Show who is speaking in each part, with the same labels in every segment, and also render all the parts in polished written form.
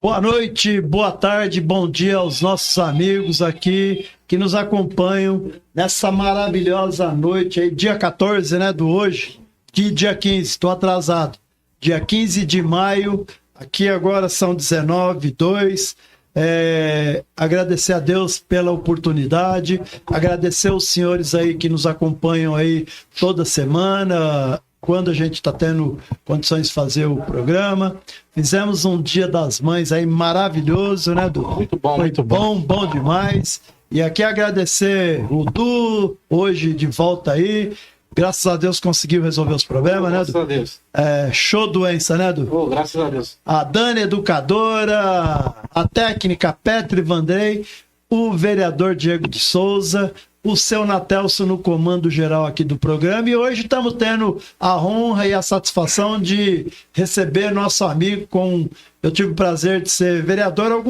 Speaker 1: Boa noite, boa tarde, bom dia aos nossos amigos aqui que nos acompanham nessa maravilhosa noite aí, dia 14, né, do hoje, dia 15, estou atrasado, dia 15 de maio, aqui agora são 19h02, agradecer a Deus pela oportunidade, agradecer os senhores aí que nos acompanham aí toda semana, quando a gente está tendo condições de fazer o programa. Fizemos um Dia das Mães aí maravilhoso, né, Du?
Speaker 2: Muito bom, muito bom.
Speaker 1: Bom demais. E aqui agradecer o Du, hoje de volta aí. Graças a Deus conseguiu resolver os problemas, né, Du?
Speaker 2: Graças a Deus.
Speaker 1: Show doença, né, Du?
Speaker 2: Graças a Deus.
Speaker 1: A Dani, educadora, a técnica Petri Vandrei, o vereador Diego de Souza, o seu Natelso no comando geral aqui do programa, e hoje estamos tendo a honra e a satisfação de receber nosso amigo eu tive o prazer de ser vereador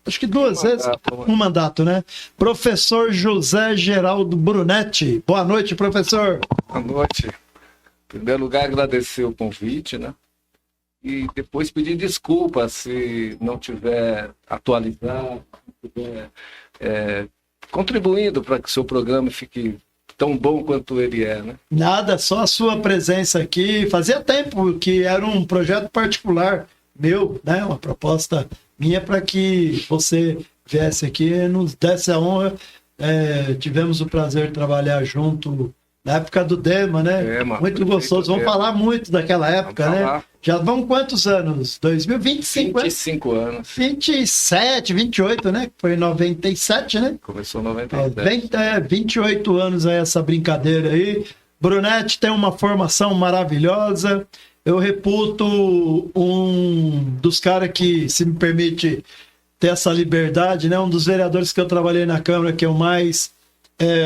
Speaker 1: acho que duas vezes, um mandato, né? Professor José Geraldo Brunetti. Boa noite, professor.
Speaker 3: Boa noite. Em primeiro lugar, agradecer o convite, né? E depois pedir desculpas se não tiver atualizado, se tiver contribuindo para que o seu programa fique tão bom quanto ele é, né?
Speaker 1: Nada, só a sua presença aqui. Fazia tempo que era um projeto particular meu, né? Uma proposta minha para que você viesse aqui e nos desse a honra. Tivemos o prazer de trabalhar junto na época do Dema, né? Muito gostoso. Vamos falar muito daquela época, né? Já vão quantos anos? 2025?
Speaker 3: 25 anos.
Speaker 1: 27, 28, né? Foi em 97, né?
Speaker 3: Começou em 97.
Speaker 1: 28 anos aí essa brincadeira aí. Brunetti tem uma formação maravilhosa. Eu reputo um dos caras que, se me permite ter essa liberdade, né? Um dos vereadores que eu trabalhei na Câmara que eu mais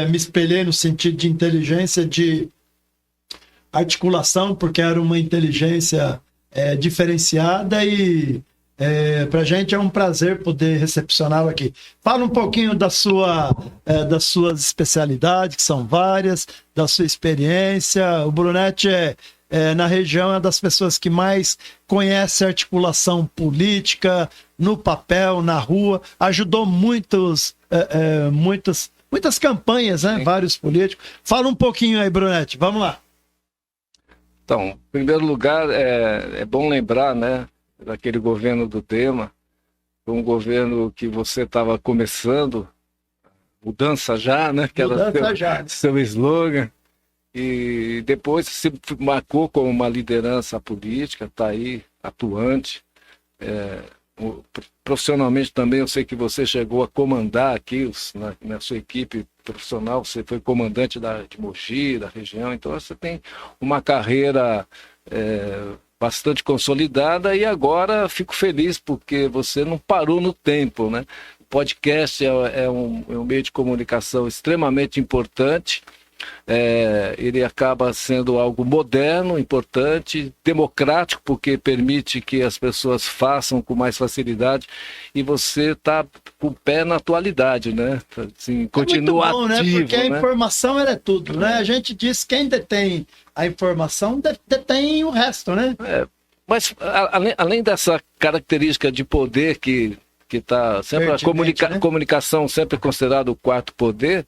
Speaker 1: me espelhei no sentido de inteligência, de articulação, porque era uma inteligência diferenciada e para a gente é um prazer poder recepcioná-lo aqui. Fala um pouquinho das suas especialidades, que são várias, da sua experiência. O Brunetti na região é uma das pessoas que mais conhece a articulação política, no papel, na rua, ajudou muitas campanhas, né? Vários políticos. Fala um pouquinho aí, Brunetti, vamos lá.
Speaker 3: Então, em primeiro lugar, é bom lembrar, né, daquele governo do Dema, foi um governo que você estava começando, mudança já, né, que era seu slogan, e depois se marcou como uma liderança política, está aí, atuante. Profissionalmente também, eu sei que você chegou a comandar aqui na sua equipe profissional, você foi comandante de Mogi, da região, então você tem uma carreira bastante consolidada e agora fico feliz porque você não parou no tempo, né? O podcast é um meio de comunicação extremamente importante. Ele acaba sendo algo moderno, importante, democrático, porque permite que as pessoas façam com mais facilidade e você está com o pé na atualidade, né? Assim, continua
Speaker 1: muito bom,
Speaker 3: ativo,
Speaker 1: né? Porque a informação é tudo, né? A gente diz que quem detém a informação detém o resto, né?
Speaker 3: Mas além dessa característica de poder que está sempre a comunicação sempre considerada o quarto poder,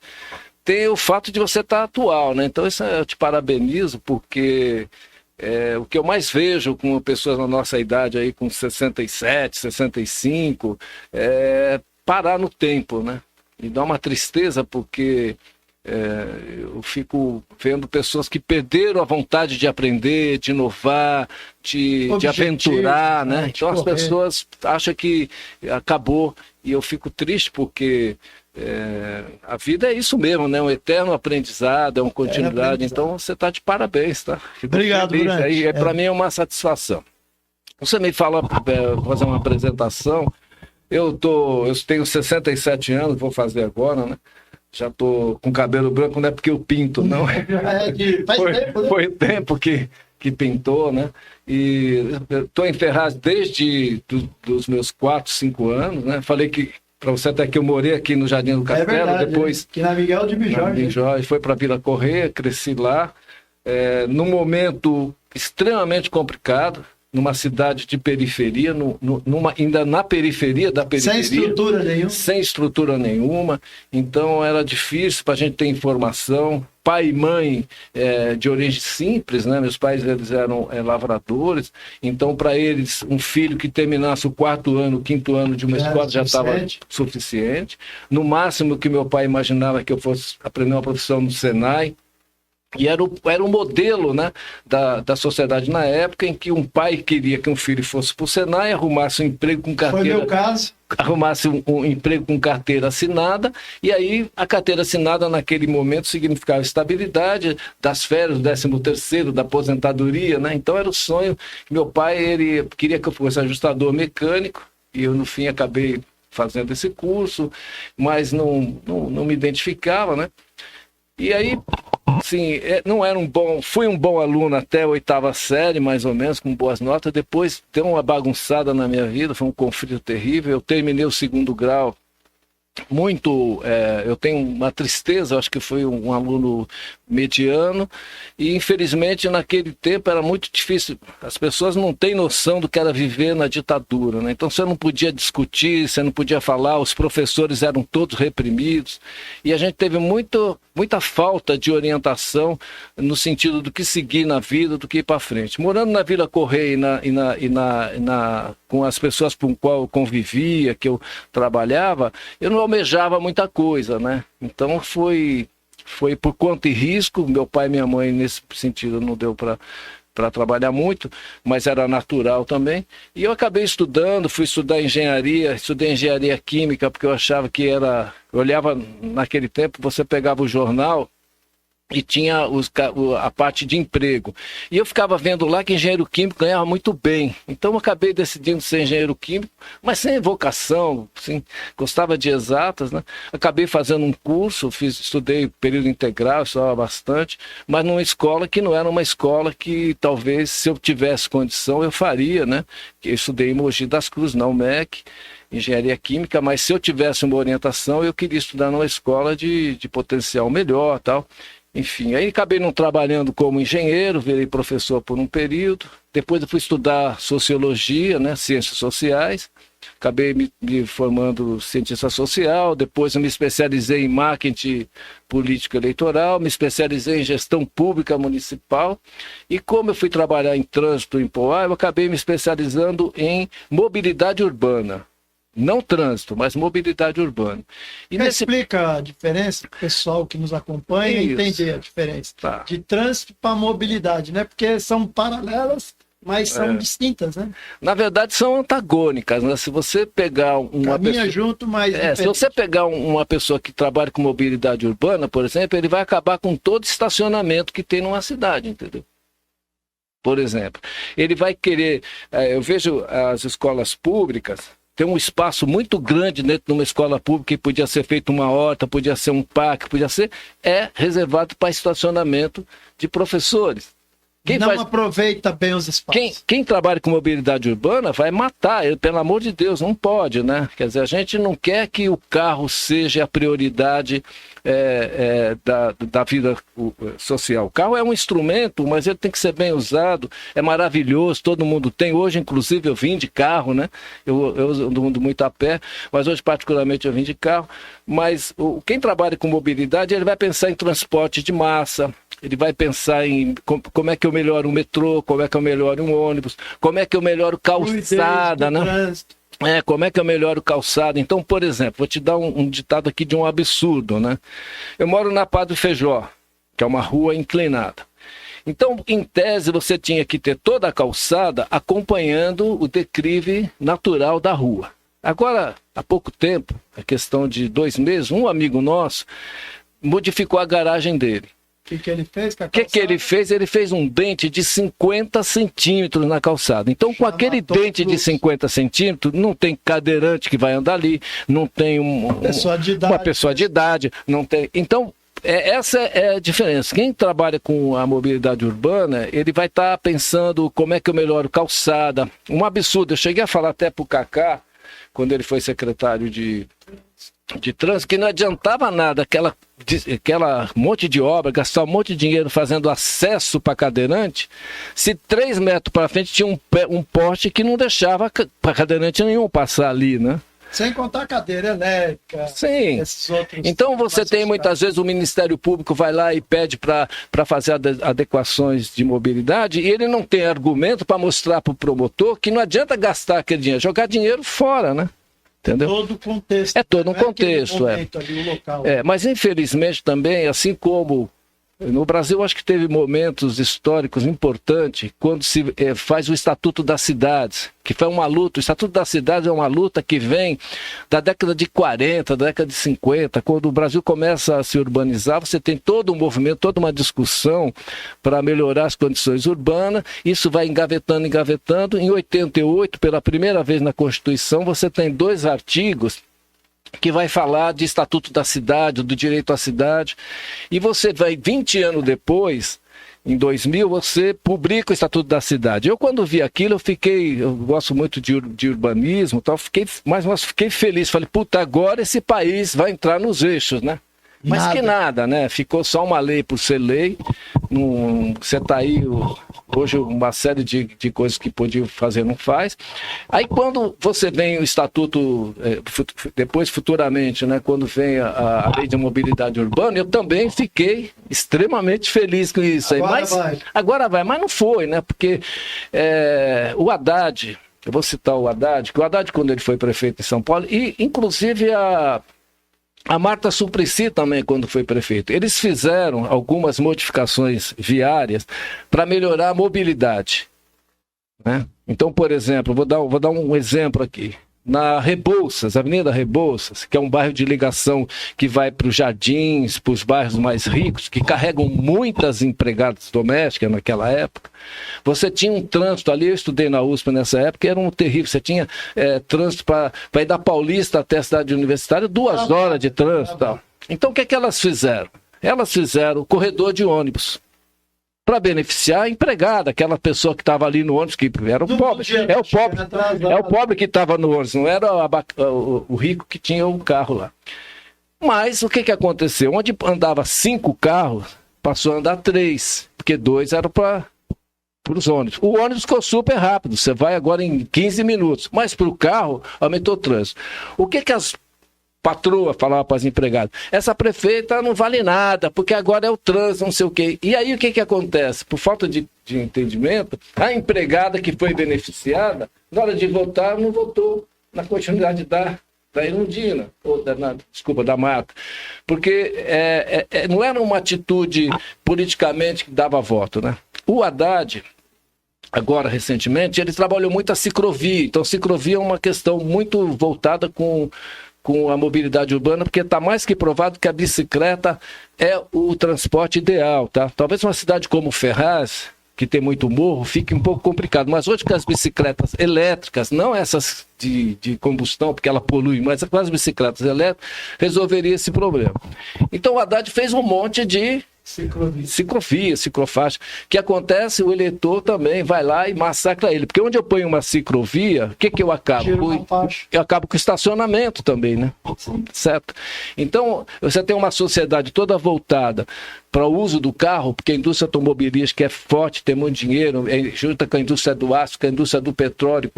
Speaker 3: tem o fato de você estar atual, né? Então isso eu te parabenizo, porque o que eu mais vejo com pessoas na nossa idade aí, com 67, 65, é parar no tempo, né? E dá uma tristeza, porque eu fico vendo pessoas que perderam a vontade de aprender, de inovar, de aventurar, né? Então as pessoas acham que acabou, e eu fico triste porque a vida é isso mesmo, né? Um eterno aprendizado, é uma continuidade. Então você está de parabéns, tá?
Speaker 1: Obrigado, Brunetti.
Speaker 3: Para mim é uma satisfação. Você me fala, fazer uma apresentação. Eu tenho 67 anos, vou fazer agora, né? Já tô com cabelo branco, não é porque eu pinto, não. Foi o tempo que pintou, né? E estou em Ferraz desde dos meus 4, 5 anos, né? Falei que para você até que eu morei aqui no Jardim do Castelo,
Speaker 1: verdade,
Speaker 3: depois...
Speaker 1: Que na Miguel de Bijorge.
Speaker 3: Foi para Vila Correia, cresci lá. Num momento extremamente complicado, numa cidade de periferia, ainda na periferia da periferia.
Speaker 1: Sem estrutura nenhuma.
Speaker 3: Sem estrutura nenhuma. Então era difícil para a gente ter informação. Pai e mãe de origem simples, né? Meus pais eles eram lavradores. Então, para eles, um filho que terminasse o 4º ano, o 5º ano de uma escola já estava suficiente. No máximo que meu pai imaginava que eu fosse aprender uma profissão no Senai. E era um modelo, né, da sociedade na época, em que um pai queria que um filho fosse para o Senai, arrumasse um emprego com carteira...
Speaker 1: Foi meu caso.
Speaker 3: Arrumasse um emprego com carteira assinada, e aí a carteira assinada naquele momento significava estabilidade das férias, do 13º, da aposentadoria, né? Então era o sonho. Meu pai, ele queria que eu fosse ajustador mecânico, e eu no fim acabei fazendo esse curso, mas não me identificava, né? E aí, sim, não era fui um bom aluno até a 8ª série, mais ou menos, com boas notas. Depois deu uma bagunçada na minha vida, foi um conflito terrível. Eu terminei o 2º grau eu tenho uma tristeza, acho que fui um aluno mediano, e infelizmente naquele tempo era muito difícil, as pessoas não têm noção do que era viver na ditadura, né? Então você não podia discutir, você não podia falar, os professores eram todos reprimidos, e a gente teve muita falta de orientação no sentido do que seguir na vida, do que ir para frente. Morando na Vila Correia com as pessoas com qual eu convivia, que eu trabalhava, eu não almejava muita coisa, né? Então foi por conta e risco. Meu pai e minha mãe, nesse sentido, não deu para trabalhar muito, mas era natural também. E eu acabei estudando, fui estudar engenharia, estudei engenharia química, porque eu achava que era... Eu olhava naquele tempo, você pegava o jornal e tinha a parte de emprego. E eu ficava vendo lá que engenheiro químico ganhava muito bem. Então eu acabei decidindo ser engenheiro químico, mas sem vocação, assim, gostava de exatas, né? Acabei fazendo um curso, estudei período integral, estudava bastante, mas numa escola que não era uma escola que talvez, se eu tivesse condição, eu faria, né? Eu estudei em Mogi das Cruzes, na UMEC, engenharia química, mas se eu tivesse uma orientação, eu queria estudar numa escola de potencial melhor, tal. Enfim, aí acabei não trabalhando como engenheiro, virei professor por um período. Depois eu fui estudar sociologia, né, ciências sociais. Acabei me formando cientista social. Depois eu me especializei em marketing político eleitoral, me especializei em gestão pública municipal. E como eu fui trabalhar em trânsito em Poá, eu acabei me especializando em mobilidade urbana. Não trânsito, mas mobilidade urbana. E
Speaker 1: explica a diferença para o pessoal que nos acompanha entender a diferença de trânsito para mobilidade, né? Porque são paralelas, mas são distintas, né?
Speaker 3: Na verdade, são antagônicas, né? Se você pegar uma pessoa...
Speaker 1: junto, mas
Speaker 3: se você pegar uma pessoa que trabalha com mobilidade urbana, por exemplo, ele vai acabar com todo estacionamento que tem numa cidade, entendeu? Por exemplo, ele vai querer... eu vejo as escolas públicas... Tem um espaço muito grande dentro de uma escola pública que podia ser feito uma horta, podia ser um parque, reservado para estacionamento de professores.
Speaker 1: Aproveita bem os espaços.
Speaker 3: Quem trabalha com mobilidade urbana vai matar, pelo amor de Deus, não pode, né? Quer dizer, a gente não quer que o carro seja a prioridade da vida social. O carro é um instrumento, mas ele tem que ser bem usado, é maravilhoso, todo mundo tem. Hoje, inclusive, eu vim de carro, né? Eu ando muito a pé, mas hoje, particularmente, eu vim de carro. Mas quem trabalha com mobilidade, ele vai pensar em transporte de massa, ele vai pensar em como é que eu melhoro o metrô, como é que eu melhoro um ônibus, como é que eu melhoro calçada, né? Como é que eu melhoro calçada? Então, por exemplo, vou te dar um ditado aqui de um absurdo, né? Eu moro na Padre Feijó, que é uma rua inclinada. Então, em tese, você tinha que ter toda a calçada acompanhando o declive natural da rua. Agora, há pouco tempo, a questão de 2 meses, um amigo nosso modificou a garagem dele.
Speaker 1: O que ele fez com a calçada?
Speaker 3: O que ele fez? Ele fez um dente de 50 centímetros na calçada. Então, com aquele dente de 50 centímetros, não tem cadeirante que vai andar ali, não tem uma pessoa de idade, não tem... Então, essa é a diferença. Quem trabalha com a mobilidade urbana, ele vai estar pensando como é que eu melhoro calçada. Um absurdo. Eu cheguei a falar até para o Cacá, quando ele foi secretário de de trânsito, que não adiantava nada aquela monte de obra, gastar um monte de dinheiro fazendo acesso para cadeirante, se 3 metros para frente tinha um poste que não deixava para cadeirante nenhum passar ali, né?
Speaker 1: Sem contar a cadeira elétrica.
Speaker 3: Sim.
Speaker 1: Esses outros.
Speaker 3: Então você tem muitas vezes o Ministério Público vai lá e pede para fazer adequações de mobilidade e ele não tem argumento para mostrar para o promotor que não adianta gastar aquele dinheiro, jogar dinheiro fora, né? Entendeu?
Speaker 1: Todo o contexto.
Speaker 3: É todo um contexto.
Speaker 1: Ali, o local.
Speaker 3: Mas infelizmente também, assim como no Brasil, acho que teve momentos históricos importantes quando se faz o Estatuto das Cidades, que foi uma luta. O Estatuto das Cidades é uma luta que vem da década de 40, da década de 50. Quando o Brasil começa a se urbanizar, você tem todo um movimento, toda uma discussão para melhorar as condições urbanas. Isso vai engavetando, engavetando. Em 88, pela primeira vez na Constituição, você tem 2 artigos que vai falar de Estatuto da Cidade, do direito à cidade, e você vai, 20 anos depois, em 2000, você publica o Estatuto da Cidade. Eu, quando vi aquilo, eu gosto muito de urbanismo, tal, mas fiquei feliz, falei, puta, agora esse país vai entrar nos eixos, né? Mas que nada, né? Ficou só uma lei por ser lei. Você está aí, hoje, uma série de coisas que podia fazer, não faz. Aí, quando você vem o Estatuto, depois, futuramente, né, quando vem a Lei de Mobilidade Urbana, eu também fiquei extremamente feliz com isso. Agora vai, mas não foi, né? Porque o Haddad, eu vou citar o Haddad, que o Haddad, quando ele foi prefeito em São Paulo, e inclusive a Marta Suplicy também, quando foi prefeito, eles fizeram algumas modificações viárias para melhorar a mobilidade, né? Então, por exemplo, vou dar um exemplo aqui. Na Rebouças, Avenida Rebouças, que é um bairro de ligação que vai para os jardins, para os bairros mais ricos, que carregam muitas empregadas domésticas naquela época, você tinha um trânsito ali, eu estudei na USP nessa época, era um terrível, você tinha trânsito para ir da Paulista até a cidade universitária, 2 horas de trânsito e tal. Então, o que é que elas fizeram? Elas fizeram corredor de ônibus, para beneficiar a empregada, aquela pessoa que estava ali no ônibus, que era o pobre. É o pobre que estava no ônibus, não era o rico que tinha o carro lá. Mas o que aconteceu? Onde andava 5 carros, passou a andar 3, porque 2 eram para os ônibus. O ônibus ficou super rápido, você vai agora em 15 minutos, mas para o carro aumentou o trânsito. O que as patroa falava para as empregadas, essa prefeita não vale nada, porque agora é o trânsito, não sei o quê. E aí o que acontece? Por falta de entendimento, a empregada que foi beneficiada, na hora de votar, não votou na continuidade da Erundina, ou da Marta. Porque não era uma atitude politicamente que dava voto, né? O Haddad, agora recentemente, ele trabalhou muito a ciclovia. Então, a ciclovia é uma questão muito voltada com a mobilidade urbana, porque está mais que provado que a bicicleta é o transporte ideal, tá? Talvez uma cidade como Ferraz, que tem muito morro, fique um pouco complicado, mas hoje com as bicicletas elétricas, não essas de combustão, porque ela polui, mas com as bicicletas elétricas, resolveria esse problema. Então o Haddad fez um monte de ciclovia, ciclofaixa. O que acontece? O eleitor também vai lá e massacra ele. Porque onde eu ponho uma ciclovia, o que eu acabo? Eu acabo com o estacionamento também, né? Sim. Certo? Então, você tem uma sociedade toda voltada para o uso do carro, porque a indústria automobilística é forte, tem muito dinheiro, junta com a indústria do aço, com a indústria do petróleo.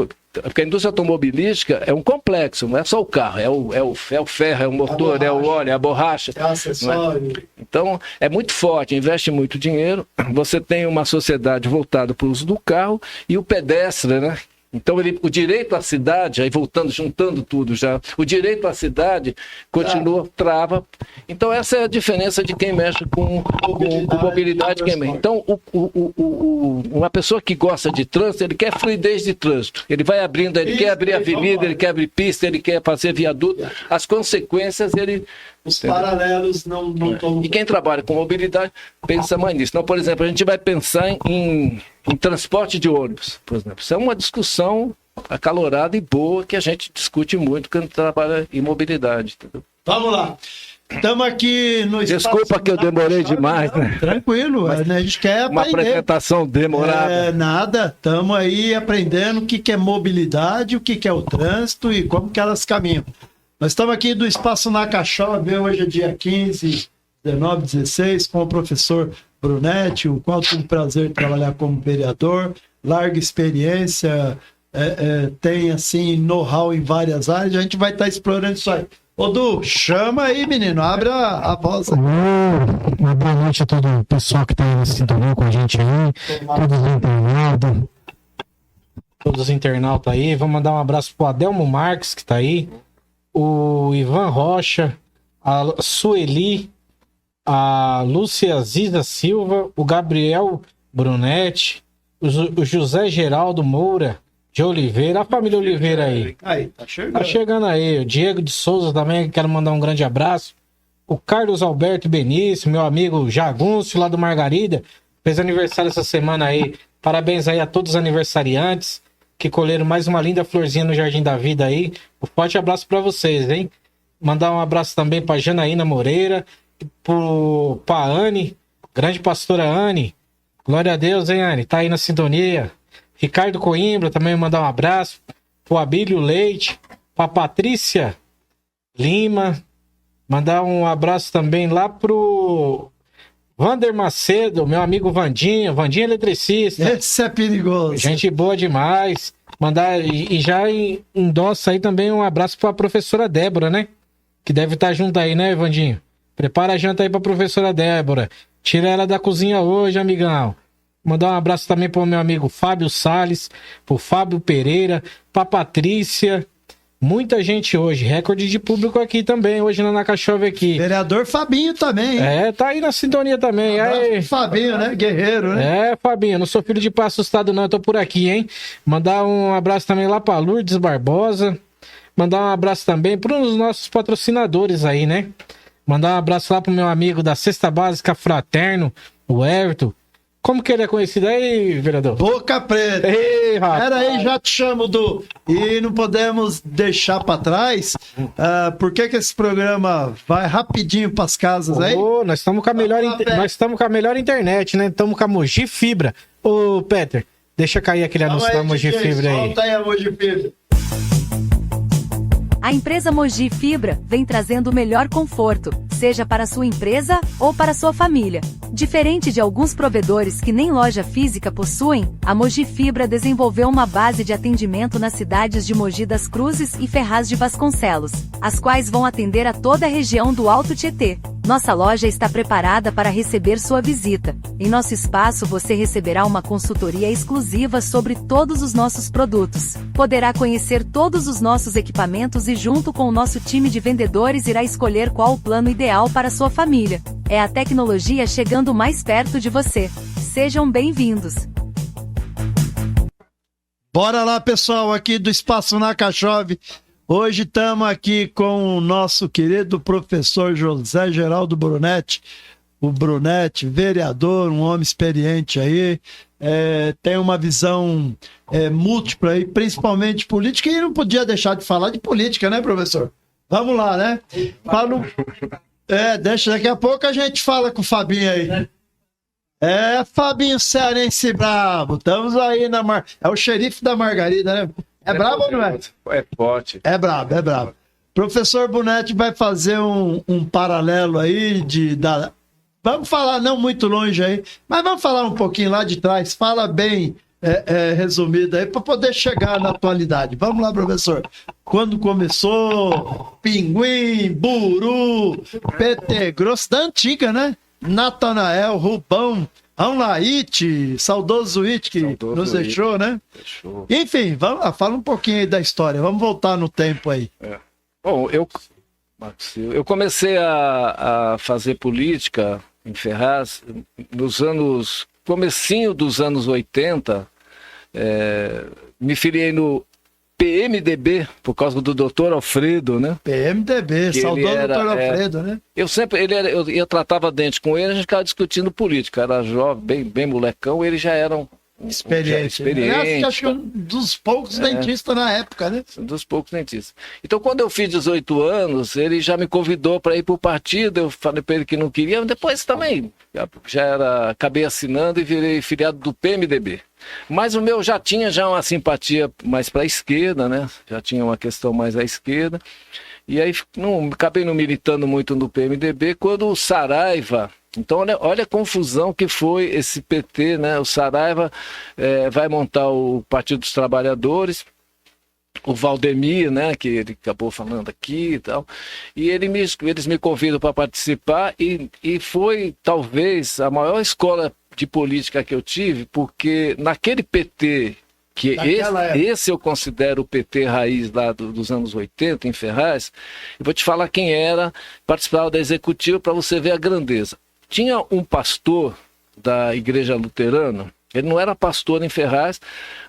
Speaker 3: Porque a indústria automobilística é um complexo, não é só o carro, é o ferro, é o motor, é o óleo, é a borracha. É acessório. Então, é muito forte, investe muito dinheiro. Você tem uma sociedade voltada para o uso do carro e o pedestre, né? Então, o direito à cidade, aí voltando, juntando tudo já, o direito à cidade continua, trava. Então, essa é a diferença de quem mexe com mobilidade. Então, uma pessoa que gosta de trânsito, ele quer fluidez de trânsito. Ele vai abrindo, ele quer abrir avenida, ele quer abrir pista, ele quer fazer viaduto. As consequências,
Speaker 1: os paralelos não estão...
Speaker 3: E quem trabalha com mobilidade pensa mais nisso. Então, por exemplo, a gente vai pensar em transporte de ônibus, por exemplo. Isso é uma discussão acalorada e boa que a gente discute muito quando trabalha em mobilidade. Entendeu?
Speaker 1: Vamos lá. Estamos aqui no espaço...
Speaker 3: Desculpa que eu demorei demais.
Speaker 1: Não, né? Tranquilo, a gente quer
Speaker 3: uma
Speaker 1: aprender.
Speaker 3: Apresentação demorada.
Speaker 1: Nada, estamos aí aprendendo o que é mobilidade, o que é o trânsito e como que elas caminham. Nós estamos aqui do Espaço Nakashov, hoje é dia 15, 19, 16, com o professor Brunetti, o qual tive o prazer de trabalhar como vereador, larga experiência, tem assim know-how em várias áreas, a gente vai estar explorando isso aí. Ô Du, chama aí, menino, abre a voz.
Speaker 2: Uma boa noite a todo o pessoal que está aí na sintonia com a gente aí, todos os internautas aí. Vamos mandar um abraço pro Adelmo Marques, que está aí, o Ivan Rocha, a Sueli, a Lúcia Ziza Silva, o Gabriel Brunetti, o José Geraldo Moura de Oliveira, a família Oliveira aí.
Speaker 1: Aí, tá chegando.
Speaker 2: Tá chegando aí. O Diego de Souza também, quero mandar um grande abraço. O Carlos Alberto Benício, meu amigo Jagunço, lá do Margarida, fez aniversário essa semana aí. Parabéns aí a todos os aniversariantes que colheram mais uma linda florzinha no Jardim da Vida aí. Um forte abraço pra vocês, hein? Mandar um abraço também pra Janaína Moreira, pra Anne, grande pastora Anne. Glória a Deus, hein, Anne? Tá aí na sintonia. Ricardo Coimbra, também mandar um abraço. Pro Abílio Leite, pra Patrícia Lima. Mandar um abraço também lá pro Vander Macedo, meu amigo Vandinho eletricista.
Speaker 1: Esse é perigoso.
Speaker 2: Gente boa demais. Mandar e já endossa aí também um abraço pra professora Débora, né? Que deve estar junto aí, né, Vandinho? Prepara a janta aí pra professora Débora. Tira ela da cozinha hoje, amigão. Mandar um abraço também pro meu amigo Fábio Salles, pro Fábio Pereira, pra Patrícia. Muita gente hoje. Recorde de público aqui também, hoje na Nakashov aqui.
Speaker 1: Vereador Fabinho também, hein?
Speaker 2: Tá aí na sintonia também. Aí.
Speaker 1: Fabinho, né? Guerreiro, né?
Speaker 2: Fabinho, não sou filho de pai assustado não, eu tô por aqui, hein? Mandar um abraço também lá pra Lourdes Barbosa. Mandar um abraço também pros nossos patrocinadores aí, né? Mandar um abraço lá pro meu amigo da Cesta Básica Fraterno, o Everton. Como que ele é conhecido aí, vereador?
Speaker 1: Boca Preta.
Speaker 2: Ei, rapaz.
Speaker 1: Pera aí, já te chamo, Du. E não podemos deixar pra trás. Por que esse programa vai rapidinho pras casas aí?
Speaker 2: Nós estamos com a melhor internet, né? Estamos com a Mogi Fibra. Ô, Peter, deixa cair aquele anúncio da Mogi Fibra aí.
Speaker 1: Solta aí a Mogi Fibra.
Speaker 4: A empresa Mogi Fibra vem trazendo o melhor conforto, seja para sua empresa ou para sua família. Diferente de alguns provedores que nem loja física possuem, a Mogi Fibra desenvolveu uma base de atendimento nas cidades de Mogi das Cruzes e Ferraz de Vasconcelos, as quais vão atender a toda a região do Alto Tietê. Nossa loja está preparada para receber sua visita. Em nosso espaço você receberá uma consultoria exclusiva sobre todos os nossos produtos. Poderá conhecer todos os nossos equipamentos e junto com o nosso time de vendedores irá escolher qual o plano ideal para sua família. É a tecnologia chegando mais perto de você. Sejam bem-vindos.
Speaker 1: Bora lá, pessoal, aqui do Espaço Nakashov. Hoje estamos aqui com o nosso querido professor José Geraldo Brunetti. O Brunetti, vereador, um homem experiente aí, tem uma visão múltipla aí, principalmente política, e não podia deixar de falar de política, né, professor? Vamos lá, né? Deixa, daqui a pouco a gente fala com o Fabinho aí. Fabinho Cearense brabo, estamos aí é o xerife da Margarida, né? É brabo ou não é?
Speaker 3: É forte.
Speaker 1: É brabo, é brabo. Professor Brunetti vai fazer um paralelo aí vamos falar não muito longe aí, mas vamos falar um pouquinho lá de trás. Fala bem resumido aí para poder chegar na atualidade. Vamos lá, professor. Quando começou, Pinguim, Buru, PT Grosso, da antiga, né? Natanael, Rubão, vamos lá, saudoso It, que nos deixou, né? Deixou. Enfim, vamos lá, fala um pouquinho aí da história. Vamos voltar no tempo aí.
Speaker 3: Bom, eu comecei a fazer política em Ferraz comecinho dos anos 80, me filiei no PMDB, por causa do doutor Alfredo, né?
Speaker 1: PMDB, saudoso doutor Alfredo, né?
Speaker 3: Eu tratava dente com ele, a gente ficava discutindo política, era jovem, bem molecão, ele já era
Speaker 1: experiente. Acho que um dos poucos dentistas na época, né?
Speaker 3: Um dos poucos dentistas. Então, quando eu fiz 18 anos, ele já me convidou para ir para o partido, eu falei para ele que não queria, depois também acabei assinando e virei filiado do PMDB. Mas o meu já tinha uma simpatia mais para a esquerda, né? Já tinha uma questão mais à esquerda. E aí acabei não militando muito no PMDB, quando o Saraiva... Então, olha a confusão que foi esse PT, né? O Saraiva vai montar o Partido dos Trabalhadores, o Valdemir, né? Que ele acabou falando aqui e tal. E eles me convidam para participar e foi, talvez, a maior escola de política que eu tive, porque naquele PT... que esse eu considero o PT raiz lá dos anos 80, em Ferraz, eu vou te falar quem era, participava da executiva para você ver a grandeza. Tinha um pastor da Igreja Luterana, ele não era pastor em Ferraz,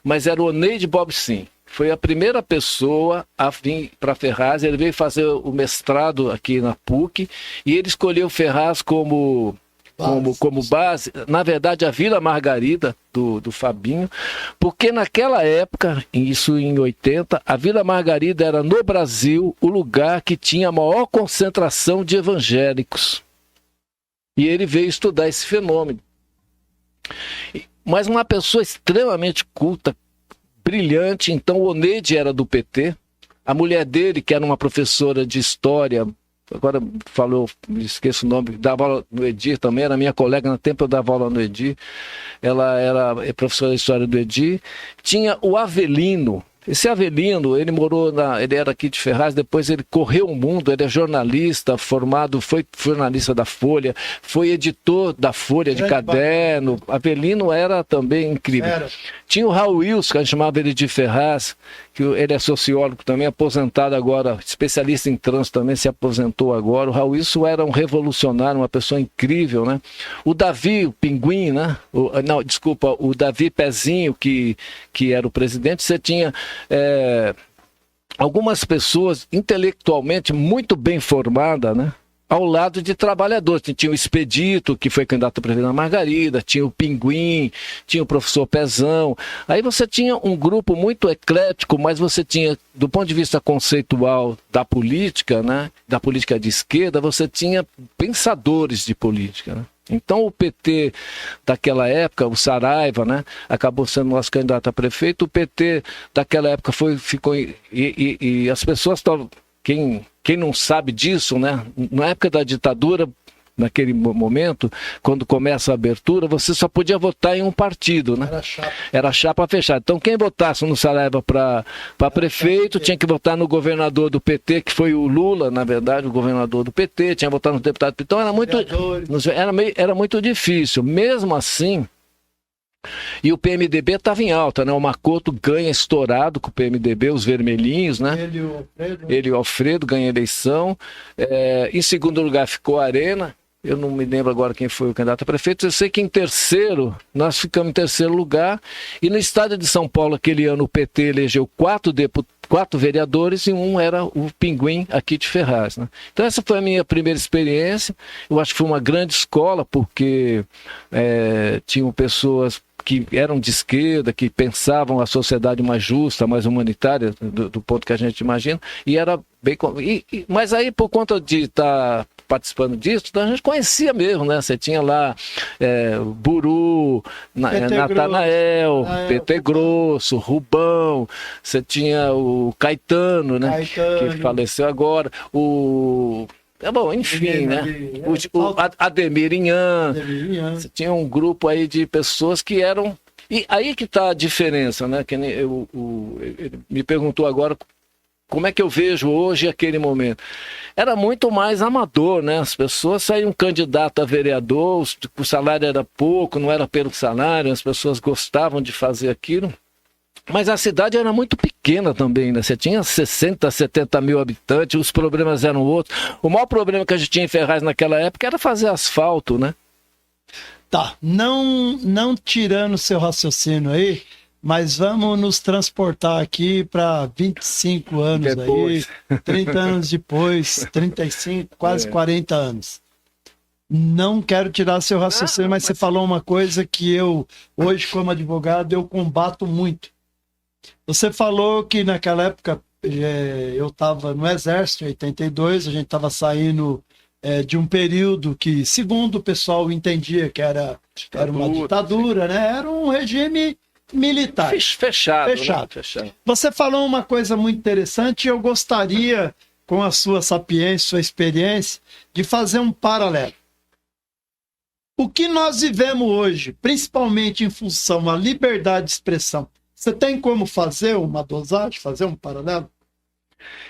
Speaker 3: mas era o Oneide Bobsin. Foi a primeira pessoa a vir para Ferraz, ele veio fazer o mestrado aqui na PUC, e ele escolheu Ferraz como base, na verdade, a Vila Margarida do Fabinho, porque naquela época, isso em 80, a Vila Margarida era no Brasil o lugar que tinha a maior concentração de evangélicos. E ele veio estudar esse fenômeno. Mas uma pessoa extremamente culta, brilhante. Então o Oneide era do PT, a mulher dele, que era uma professora de história, agora esqueço o nome, dava aula no Edir também, era minha colega no tempo, eu dava aula no Edir, ela era professora de história do Edir. Tinha o Avelino. Esse Avelino, ele era aqui de Ferraz, depois ele correu o mundo, ele é jornalista formado, foi jornalista da Folha, foi editor da Folha de caderno. Avelino era também incrível. Tinha o Raul Wilson, que a gente chamava ele de Ferraz, que ele é sociólogo também, aposentado agora, especialista em trânsito também, se aposentou agora. O Raul Wilson era um revolucionário, uma pessoa incrível, né? O Davi, o Pinguim, né? O Davi Pezinho, que era o presidente. Você tinha algumas pessoas intelectualmente muito bem formadas, né? Ao lado de trabalhadores. Tinha o Expedito, que foi candidato a prefeito da Margarida, tinha o Pinguim, tinha o professor Pezão. Aí você tinha um grupo muito eclético, mas você tinha, do ponto de vista conceitual da política, né, da política de esquerda, você tinha pensadores de política, né? Então o PT daquela época, o Saraiva, né, acabou sendo nosso candidato a prefeito. O PT daquela época ficou e as pessoas estavam... Quem não sabe disso, né? Na época da ditadura, naquele momento, quando começa a abertura, você só podia votar em um partido, né? Era chapa fechada. Então, quem votasse no Saraiva para prefeito, tinha que votar no governador do PT, que foi o Lula, na verdade, o governador do PT, tinha que votar no deputado. Então, era muito difícil. Mesmo assim... E o PMDB estava em alta, né? O Macoto ganha estourado com o PMDB, os vermelhinhos, né? Ele e o Alfredo ganham a eleição. Em segundo lugar ficou a Arena. Eu não me lembro agora quem foi o candidato a prefeito. Eu sei que em terceiro, nós ficamos em terceiro lugar. E no estado de São Paulo, aquele ano, o PT elegeu 4 vereadores e um era o Pinguim aqui de Ferraz, né? Então essa foi a minha primeira experiência. Eu acho que foi uma grande escola, porque tinham pessoas que eram de esquerda, que pensavam a sociedade mais justa, mais humanitária, do ponto que a gente imagina, e era bem... mas aí, por conta de estar participando disso, a gente conhecia mesmo, né? Você tinha lá Buru, Natanael, PT Grosso, Rubão, você tinha o Caetano, né? Que faleceu agora, bom, enfim, né? O Ademir Inhan. Você tinha um grupo aí de pessoas que eram... E aí que está a diferença, né? Que ele me perguntou agora como é que eu vejo hoje aquele momento. Era muito mais amador, né? As pessoas saíam candidato a vereador, o salário era pouco, não era pelo salário, as pessoas gostavam de fazer aquilo. Mas a cidade era muito pequena também, né? Você tinha 60, 70 mil habitantes, os problemas eram outros. O maior problema que a gente tinha em Ferraz naquela época era fazer asfalto, né?
Speaker 1: Tá, não tirando seu raciocínio aí, mas vamos nos transportar aqui para 25 anos depois. Aí, 30 anos depois, 35, quase 40 anos. Não quero tirar seu raciocínio, mas você falou uma coisa que eu, hoje como advogado, eu combato muito. Você falou que naquela época eu estava no Exército, em 82, a gente estava saindo de um período que, segundo o pessoal entendia que era uma ditadura, né? Era um regime militar.
Speaker 3: Fechado.
Speaker 1: Né? Fechado. Você falou uma coisa muito interessante e eu gostaria com a sua sapiência, sua experiência, de fazer um paralelo. O que nós vivemos hoje, principalmente em função da liberdade de expressão, você tem como fazer uma dosagem, fazer um paralelo?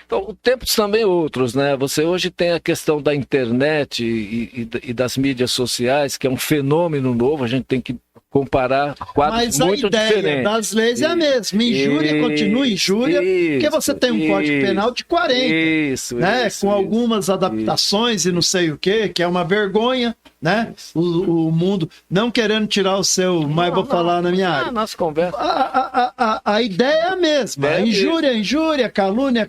Speaker 3: Então, tempos também outros, né? Você hoje tem a questão da internet e das mídias sociais, que é um fenômeno novo, a gente tem que comparar quadros muito diferentes. Mas a ideia
Speaker 1: das leis é a mesma. Injúria continua injúria, porque você tem um Código Penal de 40, né? Com algumas adaptações e não sei o quê, que é uma vergonha, né? O mundo não querendo tirar o seu, mas vou falar na minha área.
Speaker 3: Nossa conversa.
Speaker 1: A ideia é a mesma. Injúria, calúnia.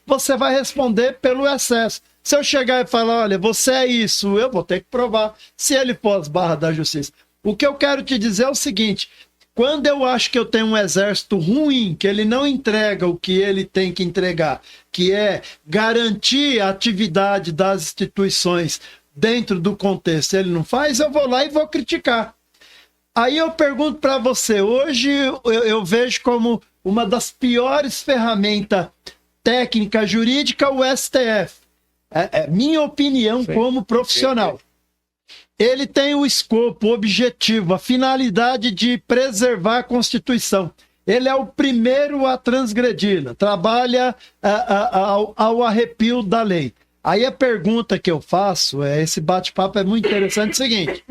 Speaker 1: Você vai responder pelo excesso. Se eu chegar e falar, olha, você é isso, eu vou ter que provar. Se ele for às barras da justiça. O que eu quero te dizer é o seguinte: quando eu acho que eu tenho um exército ruim, que ele não entrega o que ele tem que entregar, que é garantir a atividade das instituições dentro do contexto, ele não faz, eu vou lá e vou criticar. Aí eu pergunto para você, hoje eu vejo como uma das piores ferramentas técnicas jurídicas o STF. É minha opinião como profissional. Ele tem o escopo, o objetivo, a finalidade de preservar a Constituição. Ele é o primeiro a transgredi-la, trabalha ao arrepio da lei. Aí a pergunta que eu faço, esse bate-papo é muito interessante, é o seguinte: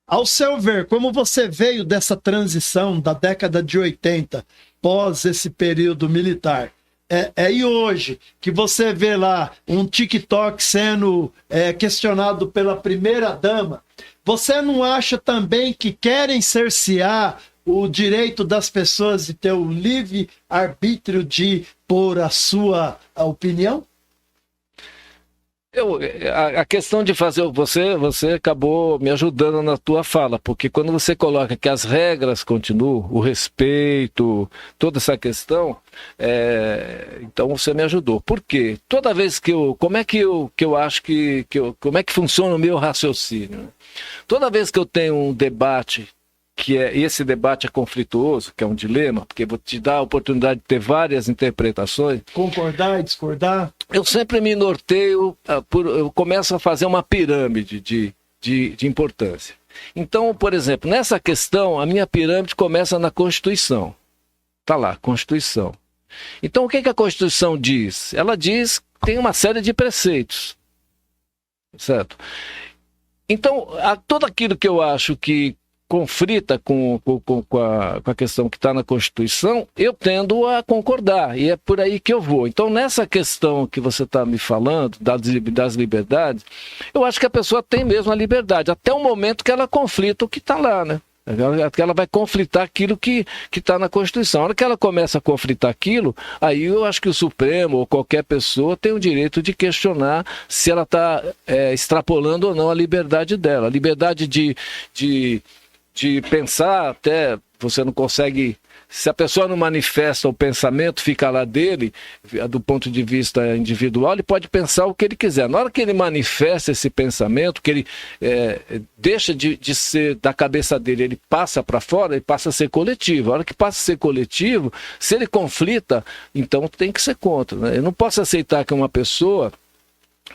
Speaker 1: ao seu ver, como você veio dessa transição da década de 80, pós esse período militar, e hoje, que você vê lá um TikTok sendo questionado pela primeira-dama, você não acha também que querem cercear o direito das pessoas de ter o livre arbítrio de pôr a sua opinião?
Speaker 3: A questão de fazer, você acabou me ajudando na tua fala, porque quando você coloca que as regras continuam, o respeito, toda essa questão, então você me ajudou. Por quê? Toda vez como é que eu acho como é que funciona o meu raciocínio? Toda vez que eu tenho um debate, e esse debate é conflituoso, que é um dilema, porque vou te dar a oportunidade de ter várias interpretações.
Speaker 1: Concordar e discordar.
Speaker 3: Eu sempre me norteio, eu começo a fazer uma pirâmide de importância. Então, por exemplo, nessa questão, a minha pirâmide começa na Constituição. Está lá, Constituição. Então, o que a Constituição diz? Ela diz que tem uma série de preceitos. Certo? Então, tudo aquilo que eu acho que conflita com a questão que está na Constituição, eu tendo a concordar, e é por aí que eu vou. Então, nessa questão que você está me falando, das liberdades, eu acho que a pessoa tem mesmo a liberdade, até o momento que ela conflita o que está lá, né? Ela vai conflitar aquilo que está na Constituição. A hora que ela começa a conflitar aquilo, aí eu acho que o Supremo ou qualquer pessoa tem o direito de questionar se ela está extrapolando ou não a liberdade dela. A liberdade de pensar, até você não consegue... Se a pessoa não manifesta o pensamento, fica lá dele, do ponto de vista individual, ele pode pensar o que ele quiser. Na hora que ele manifesta esse pensamento, que ele deixa de ser da cabeça dele, ele passa para fora, ele passa a ser coletivo. A hora que passa a ser coletivo, se ele conflita, então tem que ser contra, né? Eu não posso aceitar que uma pessoa...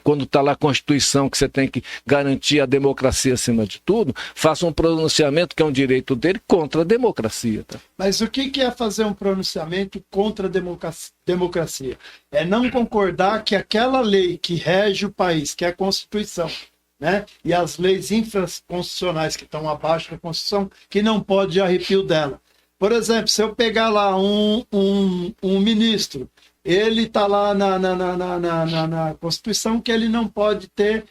Speaker 3: quando está lá a Constituição, que você tem que garantir a democracia acima de tudo, faça um pronunciamento, que é um direito dele, contra a democracia. Tá?
Speaker 1: Mas o que é fazer um pronunciamento contra a democracia? É não concordar que aquela lei que rege o país, que é a Constituição, né? E as leis infraconstitucionais que estão abaixo da Constituição, que não pode arrepio dela. Por exemplo, se eu pegar lá um ministro, ele está lá na Constituição que ele não pode ter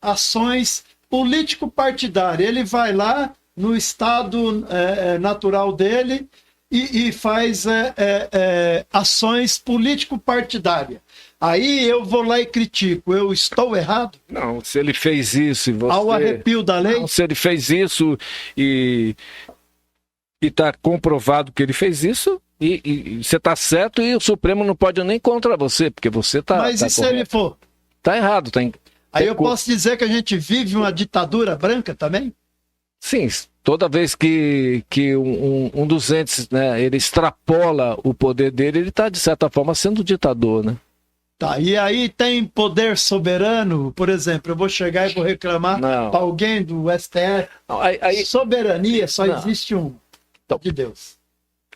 Speaker 1: ações político-partidárias. Ele vai lá no estado natural dele e faz ações político-partidárias. Aí eu vou lá e critico. Eu estou errado?
Speaker 3: Não, se ele fez isso e você...
Speaker 1: Ao arrepio da lei?
Speaker 3: Não, se ele fez isso e está comprovado que ele fez isso... E você está certo e o Supremo não pode nem contra você, porque você está...
Speaker 1: Mas e se ele for?
Speaker 3: Está errado.
Speaker 1: Aí eu posso dizer que a gente vive uma ditadura branca também?
Speaker 3: Sim, toda vez que um dos entes, né, ele extrapola o poder dele, ele está, de certa forma, sendo ditador, né?
Speaker 1: Tá, e aí tem poder soberano, por exemplo, eu vou chegar e vou reclamar para alguém do STF.
Speaker 3: Não, aí...
Speaker 1: Soberania só existe um,
Speaker 3: então,
Speaker 1: de Deus.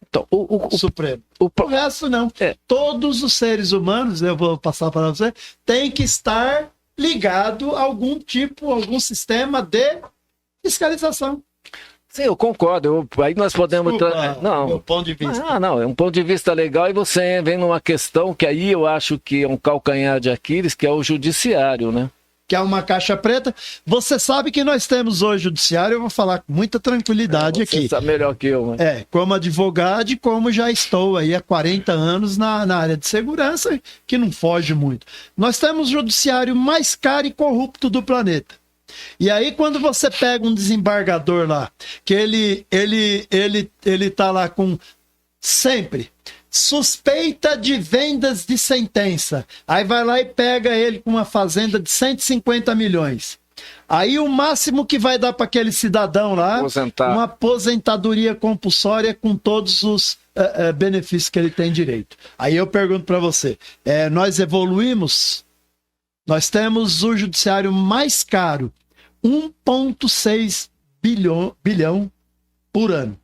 Speaker 3: Então,
Speaker 1: o Supremo. O resto não. Todos os seres humanos, eu vou passar para você, tem que estar ligado a algum sistema de fiscalização.
Speaker 3: Sim, eu concordo. Aí nós podemos...
Speaker 1: Meu ponto de vista.
Speaker 3: É um ponto de vista legal, e você vem numa questão que aí eu acho que é um calcanhar de Aquiles, que é o judiciário, né?
Speaker 1: Que é uma caixa preta. Você sabe que nós temos hoje o judiciário, eu vou falar com muita tranquilidade aqui.
Speaker 3: Você sabe melhor que eu, né?
Speaker 1: Como advogado e como já estou aí há 40 anos na área de segurança, que não foge muito. Nós temos o judiciário mais caro e corrupto do planeta. E aí, quando você pega um desembargador lá, que ele tá lá com sempre suspeita de vendas de sentença, aí vai lá e pega ele com uma fazenda de 150 milhões. Aí o máximo que vai dar para aquele cidadão lá, uma aposentadoria compulsória com todos os benefícios que ele tem direito. Aí eu pergunto para você, nós evoluímos? Nós temos o judiciário mais caro, 1,6 bilhão por ano.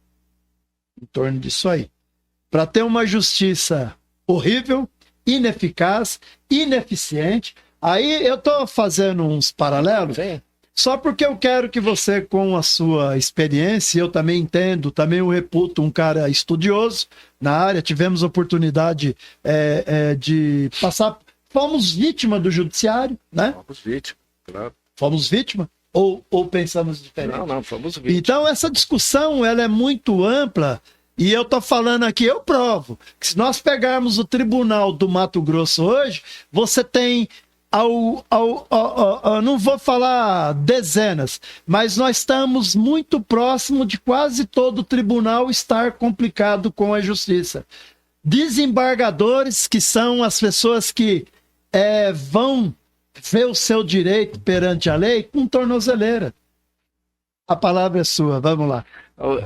Speaker 1: Em torno disso aí. Para ter uma justiça horrível, ineficaz, ineficiente. Aí eu estou fazendo uns paralelos, só porque eu quero que você, com a sua experiência, eu também entendo, também eu reputo um cara estudioso na área, tivemos oportunidade de passar... Fomos vítima do judiciário, né?
Speaker 3: Fomos vítima, claro.
Speaker 1: Fomos vítima? Ou pensamos diferente?
Speaker 3: Não, fomos vítima.
Speaker 1: Então, essa discussão, ela é muito ampla, e eu tô falando aqui, eu provo, que se nós pegarmos o Tribunal do Mato Grosso hoje, você tem, não vou falar dezenas, mas nós estamos muito próximo de quase todo o tribunal estar complicado com a justiça. Desembargadores, que são as pessoas que vão ver o seu direito perante a lei, com tornozeleira. A palavra é sua, vamos lá.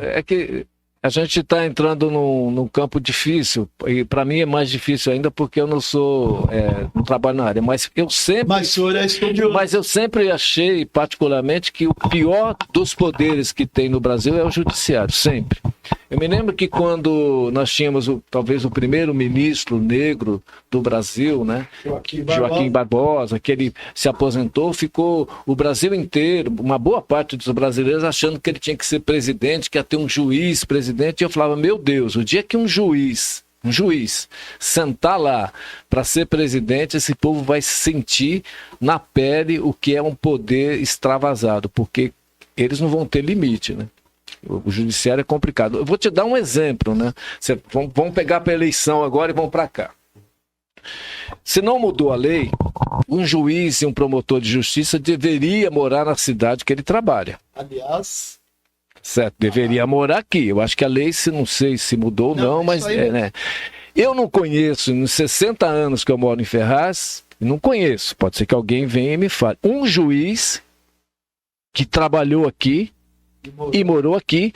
Speaker 3: É que a gente está entrando num campo difícil, e para mim é mais difícil ainda porque eu não trabalho na área, mas eu sempre...
Speaker 1: Mas o senhor é estudioso.
Speaker 3: Mas eu sempre achei, particularmente, que o pior dos poderes que tem no Brasil é o judiciário, sempre. Eu me lembro que quando nós tínhamos talvez o primeiro ministro negro do Brasil, né? Joaquim Barbosa, que ele se aposentou, ficou o Brasil inteiro, uma boa parte dos brasileiros achando que ele tinha que ser presidente, que ia ter um juiz presidente, e eu falava, meu Deus, o dia que um juiz sentar lá para ser presidente, esse povo vai sentir na pele o que é um poder extravasado, porque eles não vão ter limite, né? O judiciário é complicado. Eu vou te dar um exemplo, né? Vamos pegar para a eleição agora e vamos para cá. Se não mudou a lei, um juiz e um promotor de justiça deveria morar na cidade que ele trabalha.
Speaker 1: Aliás...
Speaker 3: Certo, deveria morar aqui. Eu acho que a lei, não sei se mudou ou não, mas né? Eu não conheço, nos 60 anos que eu moro em Ferraz, não conheço, pode ser que alguém venha e me fale, um juiz que trabalhou aqui e morou aqui,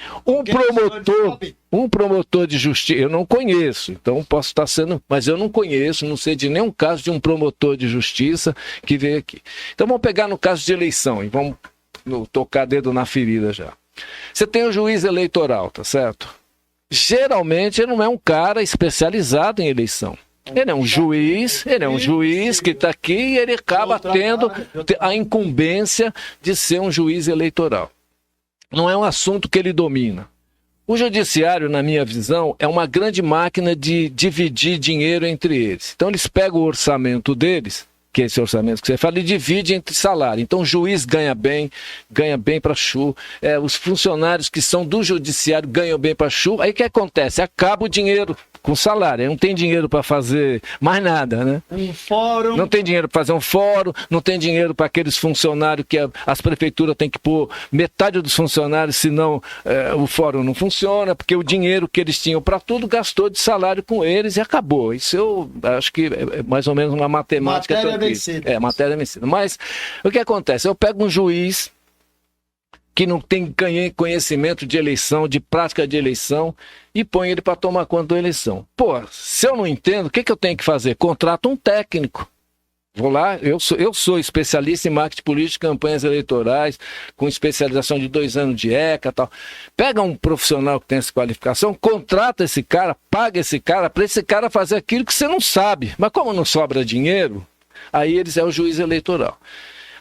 Speaker 3: um promotor de justiça, eu não conheço, então posso estar sendo, mas eu não conheço, não sei de nenhum caso de um promotor de justiça que veio aqui. Então vamos pegar no caso de eleição e vamos tocar dedo na ferida já. Você tem o juiz eleitoral, tá certo? Geralmente ele não é um cara especializado em eleição. Ele é um juiz que está aqui e ele acaba tendo a incumbência de ser um juiz eleitoral. Não é um assunto que ele domina. O judiciário, na minha visão, é uma grande máquina de dividir dinheiro entre eles. Então eles pegam o orçamento deles, que é esse orçamento que você fala, e divide entre salário. Então o juiz ganha bem para chu. Os funcionários que são do judiciário ganham bem para chu. Aí o que acontece? Acaba o dinheiro com salário. Aí não tem dinheiro para fazer mais nada, né?
Speaker 1: Um fórum.
Speaker 3: Não tem dinheiro para fazer um fórum, não tem dinheiro para aqueles funcionários que as prefeituras têm que pôr metade dos funcionários, senão o fórum não funciona, porque o dinheiro que eles tinham para tudo gastou de salário com eles e acabou. Isso eu acho que é mais ou menos uma matemática.
Speaker 1: Matéria vencida.
Speaker 3: Matéria vencida. Mas o que acontece? Eu pego um juiz que não tem conhecimento de eleição, de prática de eleição, e põe ele para tomar conta da eleição. Pô, se eu não entendo, o que eu tenho que fazer? Contrato um técnico. Vou lá, eu sou especialista em marketing político, campanhas eleitorais, com especialização de 2 anos de ECA e tal. Pega um profissional que tem essa qualificação, contrata esse cara, paga esse cara, para esse cara fazer aquilo que você não sabe. Mas como não sobra dinheiro, aí eles é o juiz eleitoral.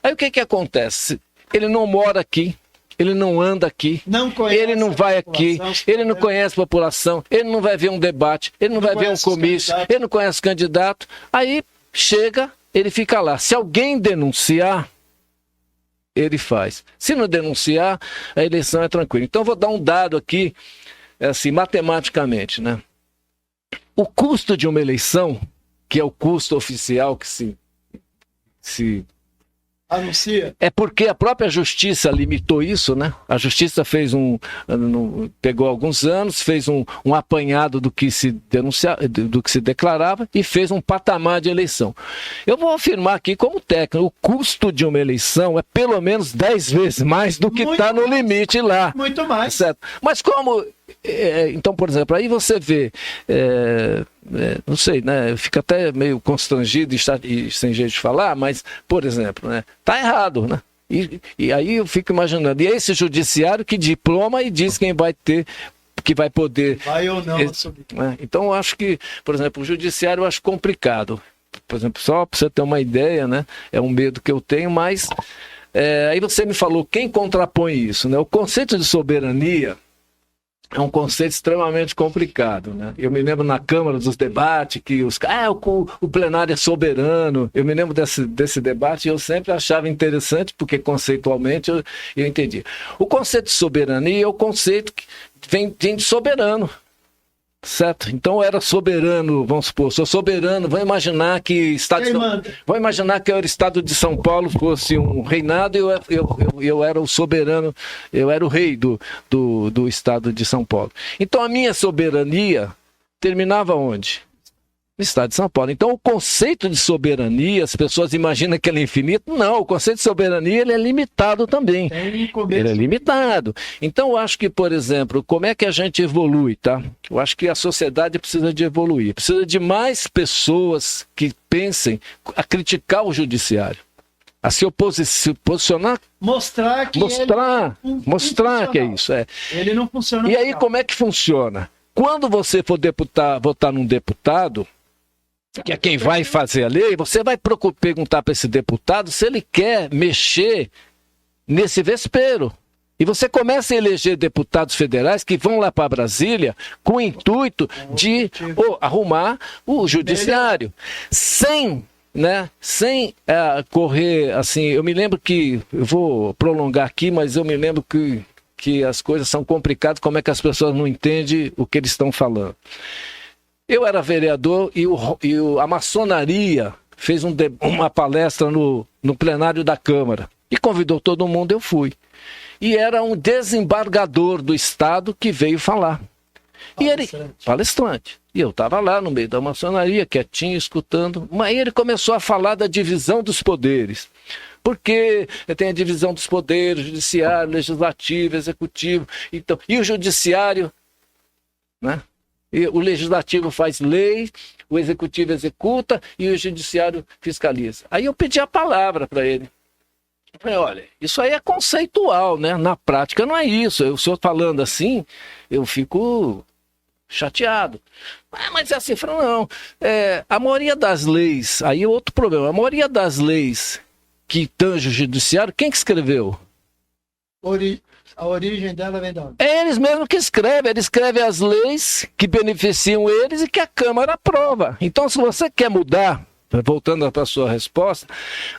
Speaker 3: Aí o que acontece? Ele não mora aqui, ele não anda aqui, ele não vai aqui, ele não conhece a população, ele não vai ver um debate, ele não vai ver um comício, ele não conhece o candidato. Aí chega, ele fica lá. Se alguém denunciar, ele faz. Se não denunciar, a eleição é tranquila. Então, eu vou dar um dado aqui, assim, matematicamente, né? O custo de uma eleição, que é o custo oficial que se
Speaker 1: anuncia.
Speaker 3: É porque a própria justiça limitou isso, né? A justiça fez pegou alguns anos, fez um apanhado do que se denunciava, do que se declarava e fez um patamar de eleição. Eu vou afirmar aqui como técnico, o custo de uma eleição é pelo menos 10 vezes mais do que está no limite lá.
Speaker 1: Muito mais.
Speaker 3: Certo? Mas como... Então, por exemplo, aí você vê, não sei, né? Fica até meio constrangido e sem jeito de falar, mas, por exemplo, né? Tá errado, né? E aí eu fico imaginando, e é esse judiciário que diploma e diz quem vai ter, que vai poder... Vai ou não assumir. Né? Então, eu acho que, por exemplo, o judiciário eu acho complicado. Por exemplo, só para você ter uma ideia, né? É um medo que eu tenho, mas... aí você me falou, quem contrapõe isso, né? O conceito de soberania... é um conceito extremamente complicado, né? Eu me lembro na Câmara dos debates que o plenário é soberano. Eu me lembro desse debate e eu sempre achava interessante porque conceitualmente eu entendi. O conceito de soberania é o conceito que vem de soberano, certo? Então era soberano, vamos supor, sou soberano, vamos imaginar que o estado de São Paulo fosse um reinado e eu era o soberano, eu era o rei do estado de São Paulo. Então a minha soberania terminava onde? No estado de São Paulo. Então o conceito de soberania, as pessoas imaginam que ele é infinito. Não, o conceito de soberania ele é limitado também. Ele é limitado. Então eu acho que, por exemplo, como é que a gente evolui, tá? Eu acho que a sociedade precisa de evoluir. Precisa de mais pessoas que pensem a criticar o judiciário. A se posicionar. Mostrar que é isso.
Speaker 1: Ele não funciona.
Speaker 3: E aí como é que funciona? Quando você for votar num deputado, que é quem vai fazer a lei, você vai perguntar para esse deputado se ele quer mexer nesse vespeiro. E você começa a eleger deputados federais que vão lá para Brasília com o intuito de arrumar o judiciário. Sem correr assim. Eu me lembro que, eu vou prolongar aqui, mas eu me lembro que as coisas são complicadas, como é que as pessoas não entendem o que eles estão falando. Eu era vereador e a maçonaria fez uma palestra no plenário da Câmara e convidou todo mundo, eu fui. E era um desembargador do Estado que veio falar. Palestrante. E eu estava lá no meio da maçonaria, quietinho, escutando. Mas aí ele começou a falar da divisão dos poderes. Porque tem a divisão dos poderes, judiciário, legislativo, executivo. Então, e o judiciário, né? E o legislativo faz lei, o executivo executa e o judiciário fiscaliza. Aí eu pedi a palavra para ele. Eu falei, olha, isso aí é conceitual, né? Na prática não é isso. O senhor falando assim, eu fico chateado. Mas é assim, eu falei, não. A maioria das leis, aí é outro problema, a maioria das leis que tange o judiciário, quem que escreveu?
Speaker 1: A origem dela vem de onde?
Speaker 3: É eles mesmos que escrevem. Eles escrevem as leis que beneficiam eles e que a Câmara aprova. Então, se você quer mudar, voltando para a sua resposta,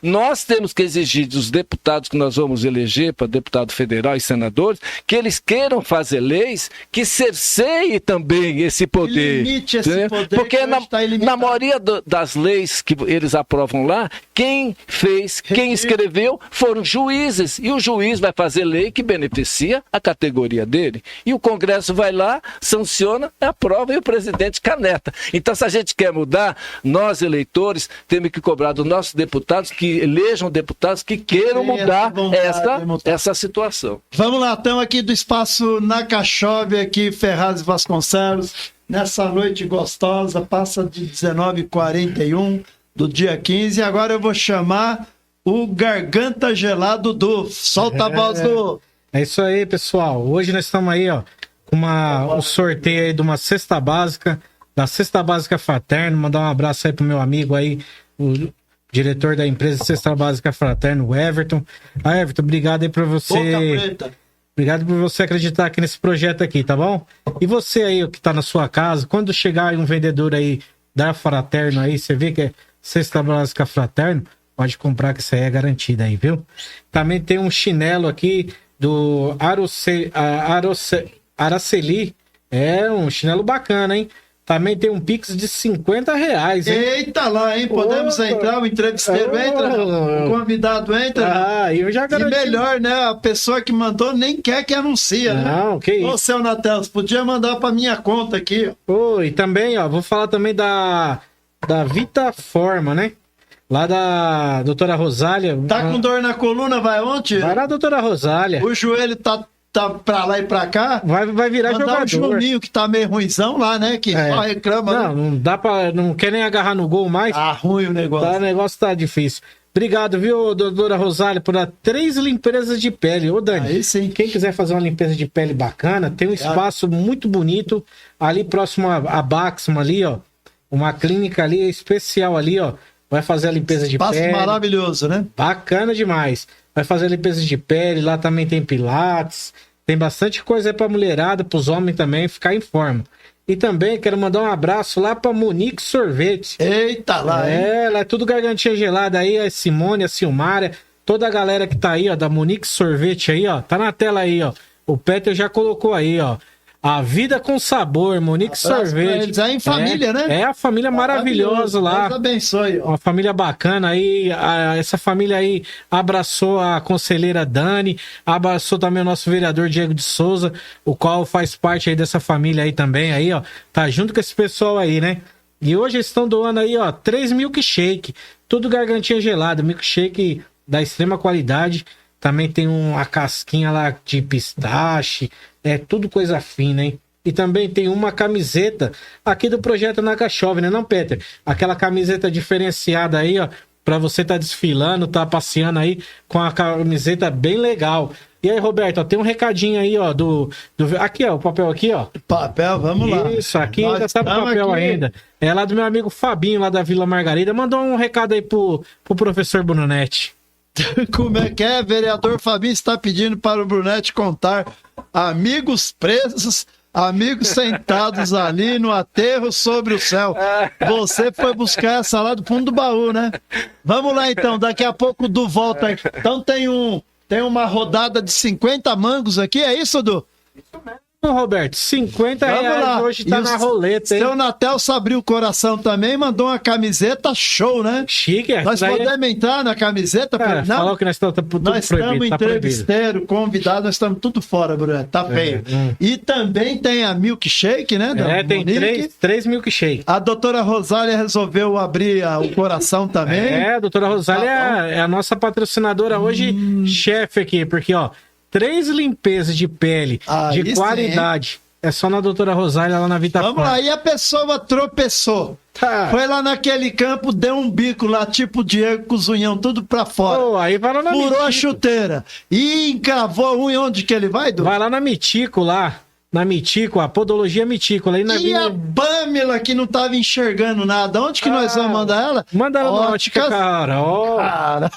Speaker 3: nós temos que exigir dos deputados que nós vamos eleger para deputado federal e senadores, que eles queiram fazer leis que cerceiem também esse poder.
Speaker 1: Limite esse poder.
Speaker 3: Porque na maioria das leis que eles aprovam lá, quem fez, quem escreveu foram juízes. E o juiz vai fazer lei que beneficia a categoria dele. E o Congresso vai lá, sanciona, aprova e o presidente caneta. Então, se a gente quer mudar, nós eleitores vereadores, temos que cobrar dos nossos deputados que elejam deputados que queiram mudar essa situação.
Speaker 1: Vamos lá, estamos aqui do Espaço Nakachove, aqui Ferraz e Vasconcelos, nessa noite gostosa, passa de 19h41 do dia 15, e agora eu vou chamar o Garganta Gelado do... Solta a voz do...
Speaker 2: É isso aí, pessoal. Hoje nós estamos aí, ó, com um sorteio aí de uma cesta básica, da Cesta Básica Fraterno. Mandar um abraço aí pro meu amigo aí, o diretor da empresa Cesta Básica Fraterno, o Everton. Everton, obrigado aí por você... Obrigado por você acreditar aqui nesse projeto aqui, tá bom? E você aí, que tá na sua casa, quando chegar um vendedor aí da Fraterno aí, você vê que é Cesta Básica Fraterno, pode comprar que isso aí é garantido aí, viu? Também tem um chinelo aqui do Araceli. É um chinelo bacana, hein? Também tem um Pix de R$50, hein?
Speaker 1: Eita lá, hein? Podemos entrar, o entrevisteiro entra, o convidado entra.
Speaker 2: Ah, eu já garanti.
Speaker 1: E melhor, né? A pessoa que mandou nem quer que anuncia, né?
Speaker 2: Não, que isso.
Speaker 1: Ô, seu Natel, você podia mandar pra minha conta aqui.
Speaker 2: Oh, e também, ó, vou falar também da Vita Forma, né? Lá da doutora Rosália.
Speaker 1: Tá com dor na coluna, vai ontem?
Speaker 2: Vai lá, doutora Rosália.
Speaker 1: O joelho tá pra lá e pra cá.
Speaker 2: Vai virar jogador.
Speaker 1: O Juninho, que tá meio ruimzão lá, né? Que só reclama.
Speaker 2: Não,
Speaker 1: né?
Speaker 2: não dá pra... Não quer nem agarrar no gol mais.
Speaker 1: Tá ruim o negócio.
Speaker 2: O negócio tá difícil. Obrigado, viu, doutora Rosália, por dar 3 limpezas de pele. Ô, Dani,
Speaker 1: aí sim.
Speaker 2: Quem quiser fazer uma limpeza de pele bacana, tem um espaço muito bonito ali próximo a Baxman ali, ó. Uma clínica ali especial ali, ó. Vai fazer a limpeza de pele.
Speaker 1: Espaço maravilhoso, né?
Speaker 2: Bacana demais. Vai fazer a limpeza de pele, lá também tem pilates, tem bastante coisa aí pra mulherada, pros homens também, ficar em forma. E também quero mandar um abraço lá pra Monique Sorvete.
Speaker 1: Eita lá, hein?
Speaker 2: Ela é tudo gargantinha gelada aí, a Simone, a Silmária, toda a galera que tá aí, ó, da Monique Sorvete aí, ó, tá na tela aí, ó. O Peter já colocou aí, ó. A vida com sabor, Monique Sorvete.
Speaker 1: Eles é em família, né?
Speaker 2: É a família maravilhosa lá.
Speaker 1: Deus abençoe.
Speaker 2: Uma família bacana aí. Essa família aí abraçou a conselheira Dani, abraçou também o nosso vereador Diego de Souza, o qual faz parte aí dessa família aí também, aí, ó. Tá junto com esse pessoal aí, né? E hoje eles estão doando aí, ó, 3 milkshake. Tudo gargantinha gelada, milkshake da extrema qualidade. Também tem uma casquinha lá de pistache. É tudo coisa fina, hein? E também tem uma camiseta aqui do Projeto Nakachove, né, não, Peter? Aquela camiseta diferenciada aí, ó, pra você tá desfilando, tá passeando aí com a camiseta bem legal. E aí, Roberto, ó, tem um recadinho aí, ó, aqui, ó, o papel aqui, ó.
Speaker 1: Papel, vamos lá.
Speaker 2: Isso, aqui ainda tá no papel aqui. Ainda. É lá do meu amigo Fabinho, lá da Vila Margarida. Mandou um recado aí pro professor Brunetti.
Speaker 1: Como é que é? Vereador Fabinho está pedindo para o Brunetti contar amigos presos, amigos sentados ali no aterro sobre o céu. Você foi buscar essa lá do fundo do baú, né? Vamos lá então, daqui a pouco o Du volta aí. Então tem uma rodada de 50 mangos aqui, é isso, Du?
Speaker 2: Isso mesmo. Roberto, 50 reais
Speaker 1: lá.
Speaker 2: Hoje tá na roleta, hein?
Speaker 1: Seu Natel se abriu o coração também, mandou uma camiseta show, né?
Speaker 2: Chique,
Speaker 1: nós podemos entrar na camiseta?
Speaker 2: Não? Falou que nós estamos tudo
Speaker 1: nós
Speaker 2: proibido.
Speaker 1: Nós estamos entrevisteiro, convidado, nós estamos tudo fora, Bruno. Tá feio. E também tem a milkshake, né?
Speaker 2: Tem 3 milkshake.
Speaker 1: A doutora Rosália resolveu abrir o coração também.
Speaker 2: A doutora Rosália é a nossa patrocinadora hoje, chefe aqui, porque, ó, 3 limpezas de pele de qualidade. Sim, é só na doutora Rosália lá na Vita Forma.
Speaker 1: Vamos lá, e a pessoa tropeçou. Foi lá naquele campo, deu um bico lá, tipo o Diego com os unhão tudo pra fora.
Speaker 2: Aí vai lá na
Speaker 1: Furou a chuteira. E encravou a unha. Onde que ele vai, Du?
Speaker 2: Vai lá na Mitico, lá. Na Mitico, a Podologia Mitico. Aí
Speaker 1: e a Pamela, que não tava enxergando nada. Onde que nós vamos mandar ela?
Speaker 2: Manda ela na Ótica Carol.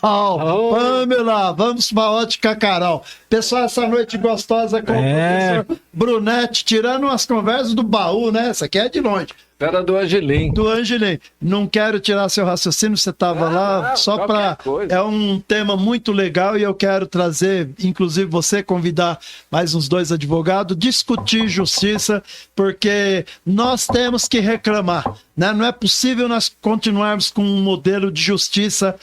Speaker 1: Pamela, vamos pra Ótica Carol. Pessoal, essa noite gostosa com o professor Brunetti, tirando umas conversas do baú, né? Essa aqui é de longe.
Speaker 3: Era do Angelim.
Speaker 1: Do Angelim. Não quero tirar seu raciocínio, você estava lá só para... É um tema muito legal e eu quero trazer, inclusive você, convidar mais uns 2 advogados, discutir justiça, porque nós temos que reclamar, né? Não é possível nós continuarmos com um modelo de justiça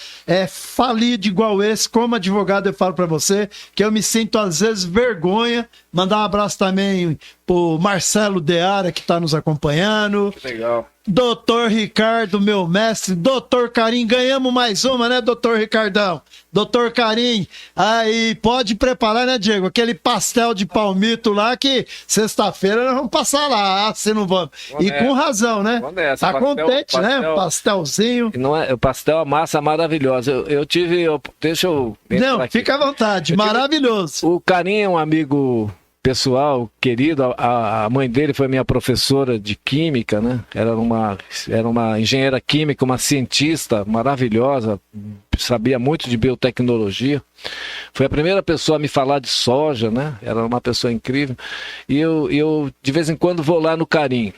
Speaker 1: falido igual esse. Como advogado eu falo para você que eu me sinto às vezes vergonha. Mandar um abraço também pro Marcelo Deara, que está nos acompanhando.
Speaker 3: Legal.
Speaker 1: Doutor Ricardo, meu mestre, Doutor Carim, ganhamos mais uma, né, Doutor Ricardão? Doutor Carim, aí pode preparar, né, Diego? Aquele pastel de palmito lá que sexta-feira nós vamos passar lá, se não vamos. E com razão, né? Tá contente, né? Pastelzinho.
Speaker 3: Não é, o pastel, a massa maravilhosa. Eu tive, deixa eu...
Speaker 1: Não, aqui. Fica à vontade, maravilhoso.
Speaker 3: O Carim é um amigo pessoal, querido, a mãe dele foi minha professora de química, né? Era uma engenheira química, uma cientista maravilhosa, sabia muito de biotecnologia. Foi a primeira pessoa a me falar de soja, né? Era uma pessoa incrível. E eu de vez em quando vou lá no Carim.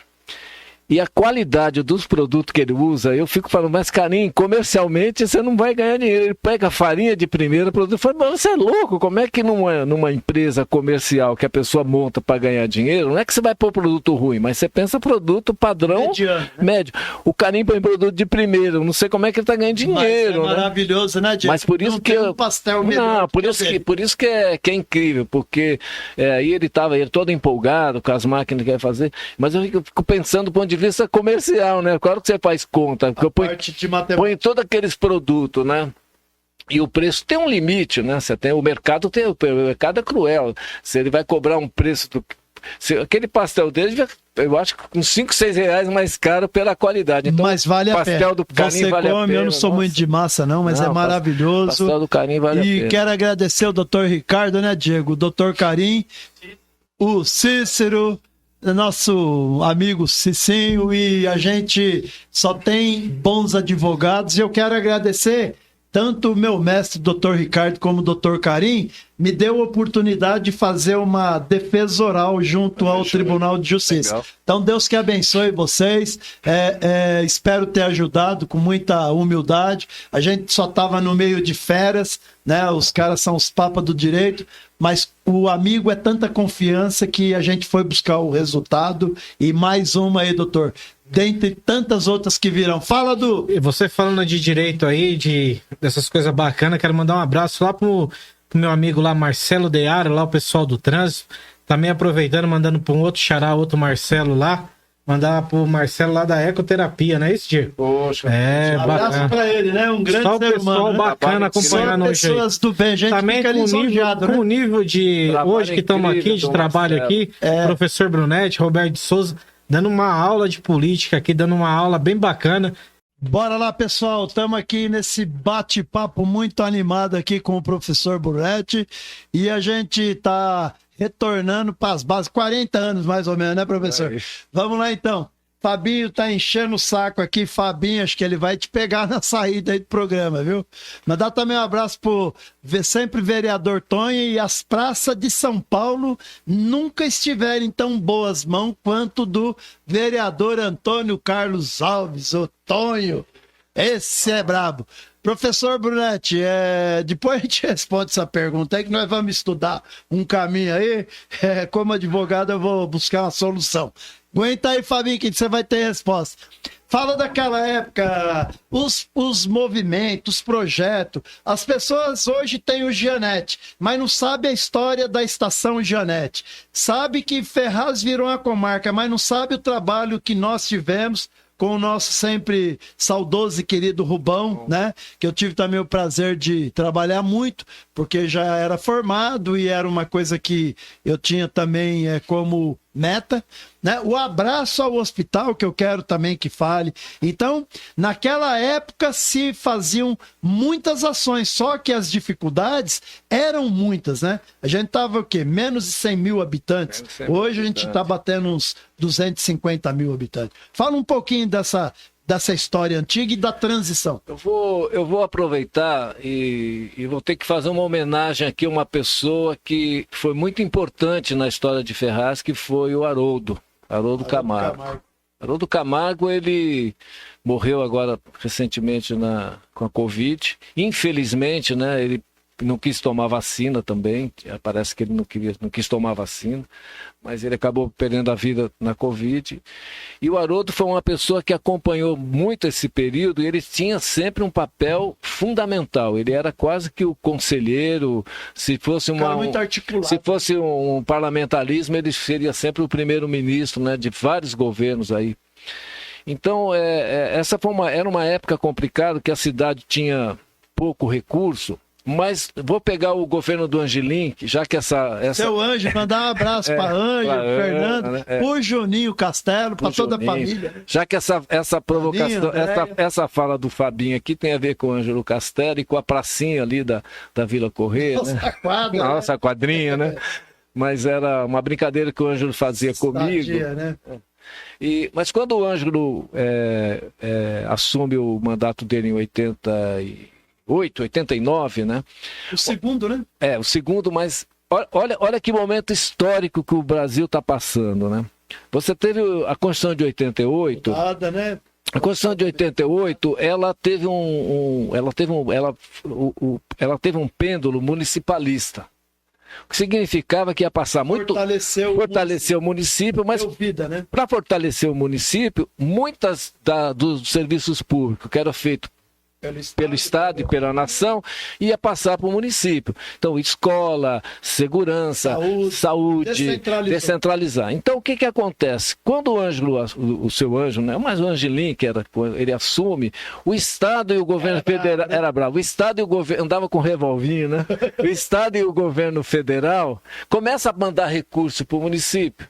Speaker 3: E a qualidade dos produtos que ele usa, eu fico falando, mas Carim, comercialmente você não vai ganhar dinheiro. Ele pega farinha de primeira produto. Eu falo, mas você é louco? Como é que numa empresa comercial que a pessoa monta para ganhar dinheiro, não é que você vai pôr produto ruim, mas você pensa produto padrão médio. O Carim põe produto de primeira. Eu não sei como é que ele está ganhando dinheiro.
Speaker 1: Mas é maravilhoso, né, Diego?
Speaker 3: Mas por isso que
Speaker 1: um pastel melhor.
Speaker 3: Não, por isso que é incrível, porque aí ele estava todo empolgado com as máquinas que ele quer fazer, mas eu fico pensando do ponto de vista comercial, né? Claro que você faz conta, porque põe todos aqueles produtos, né? E o preço tem um limite, né? O mercado é cruel. Se ele vai cobrar um preço aquele pastel dele, eu acho que uns 5, 6 reais mais caro pela qualidade. Então,
Speaker 1: mas vale a pena.
Speaker 3: Do Carim
Speaker 1: você
Speaker 3: vale
Speaker 1: come,
Speaker 3: a pena.
Speaker 1: Eu não sou muito de massa não, mas é maravilhoso.
Speaker 3: O pastel do Carim vale a pena.
Speaker 1: E quero agradecer o Dr. Ricardo, né, Diego? O Dr. Carim, o Cícero, nosso amigo Cicinho, e a gente só tem bons advogados. E eu quero agradecer tanto o meu mestre, Dr. Ricardo, como o Dr. Carim, me deu a oportunidade de fazer uma defesa oral junto ao Tribunal de Justiça. Legal. Então, Deus que abençoe vocês. Espero ter ajudado com muita humildade. A gente só estava no meio de férias, né? Os caras são os papas do direito, mas o amigo é tanta confiança que a gente foi buscar o resultado. E mais uma aí, doutor, dentre tantas outras que virão. Fala, Du!
Speaker 2: E você falando de direito aí, dessas coisas bacanas, quero mandar um abraço lá pro meu amigo lá, Marcelo Deara, lá o pessoal do trânsito. Também aproveitando, mandando para um outro xará, outro Marcelo lá. Mandar pro Marcelo lá da Ecoterapia, não é isso, Diego?
Speaker 3: Poxa,
Speaker 2: um
Speaker 1: abraço pra ele, né? Um grande ser humano, né?
Speaker 2: Bacana acompanhando hoje.
Speaker 1: Pessoas do bem, gente
Speaker 2: também com o nível de trabalho hoje que estamos aqui, de trabalho Marcelo. Aqui, professor Brunetti, Roberto de Souza, dando uma aula de política aqui, dando uma aula bem bacana.
Speaker 1: Bora lá, pessoal, estamos aqui nesse bate-papo muito animado aqui com o professor Brunetti e a gente está retornando para as bases, 40 anos mais ou menos, né, professor? Vamos lá, então. Fabinho tá enchendo o saco aqui. Fabinho, acho que ele vai te pegar na saída aí do programa, viu? Mandar também um abraço pro sempre vereador Tonho, e as praças de São Paulo nunca estiverem em tão boas mãos quanto do vereador Antônio Carlos Alves, o Tonho. Esse é brabo. Professor Brunetti, depois a gente responde essa pergunta aí, que nós vamos estudar um caminho aí. Como advogado, eu vou buscar uma solução. Aguenta aí, Fabinho, que você vai ter resposta. Fala daquela época, os movimentos, os projetos. As pessoas hoje têm o Gianetti, mas não sabem a história da estação Gianetti. Sabe que Ferraz virou uma comarca, mas não sabe o trabalho que nós tivemos com o nosso sempre saudoso e querido Rubão, né? Que eu tive também o prazer de trabalhar muito, porque já era formado e era uma coisa que eu tinha também como meta, né? O abraço ao hospital, que eu quero também que fale. Então, naquela época se faziam muitas ações, só que as dificuldades eram muitas, né? A gente tava o quê? Menos de 100 mil habitantes. Hoje a gente tá batendo uns 250 mil habitantes. Fala um pouquinho dessa história antiga e da transição.
Speaker 3: Eu vou aproveitar e vou ter que fazer uma homenagem aqui a uma pessoa que foi muito importante na história de Ferraz, que foi o Haroldo Camargo. Haroldo Camargo, ele morreu agora recentemente com a Covid. Infelizmente, né, ele não quis tomar vacina também, parece que ele não quis tomar vacina, mas ele acabou perdendo a vida na Covid. E o Haroldo foi uma pessoa que acompanhou muito esse período, e ele tinha sempre um papel fundamental. Ele era quase que o conselheiro, se fosse
Speaker 1: muito articulado.
Speaker 3: Se fosse um parlamentarismo, ele seria sempre o primeiro-ministro, né, de vários governos aí. Então, essa era uma época complicada, que a cidade tinha pouco recurso. Mas vou pegar o governo do Angelim, já que essa...
Speaker 1: Seu Ângelo, mandar um abraço para Ângelo, Fernando,
Speaker 3: né?
Speaker 1: o Juninho Castelo, para toda a família.
Speaker 3: Já que essa provocação, essa fala do Fabinho aqui tem a ver com o Ângelo Castelo e com a pracinha ali da Vila Correia.
Speaker 1: Nossa,
Speaker 3: né?
Speaker 1: quadra.
Speaker 3: Nossa, quadrinha, né? Mas era uma brincadeira que o Ângelo fazia comigo.
Speaker 1: Sadia, né?
Speaker 3: Mas quando o Ângelo assume o mandato dele em 89, né?
Speaker 1: O segundo, né?
Speaker 3: O segundo, mas olha que momento histórico que o Brasil está passando, né? Você teve a Constituição de 88.
Speaker 1: Nada, né?
Speaker 3: A Constituição de 88, ela teve um pêndulo municipalista. O que significava que ia passar muito... Fortalecer o município, mas
Speaker 1: né?
Speaker 3: Para fortalecer o município, muitas dos serviços públicos que eram feitos pelo Estado e pela nação, ia passar para o município. Então, escola, segurança, saúde, descentralizar. Então, o que acontece? Quando o Ângelo, o seu Ângelo, né, mas o Angelim, ele assume, o Estado e o governo federal... Era bravo. O Estado e o governo... Andava com revolvinho, né? O Estado e o governo federal começam a mandar recurso para o município.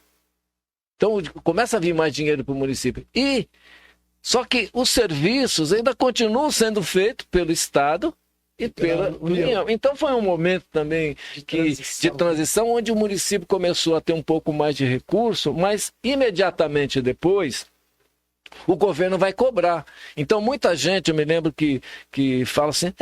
Speaker 3: Então, começa a vir mais dinheiro para o município. Só que os serviços ainda continuam sendo feitos pelo Estado e pela União. Então foi um momento também de transição, onde o município começou a ter um pouco mais de recurso, mas imediatamente depois o governo vai cobrar. Então muita gente, eu me lembro que fala assim,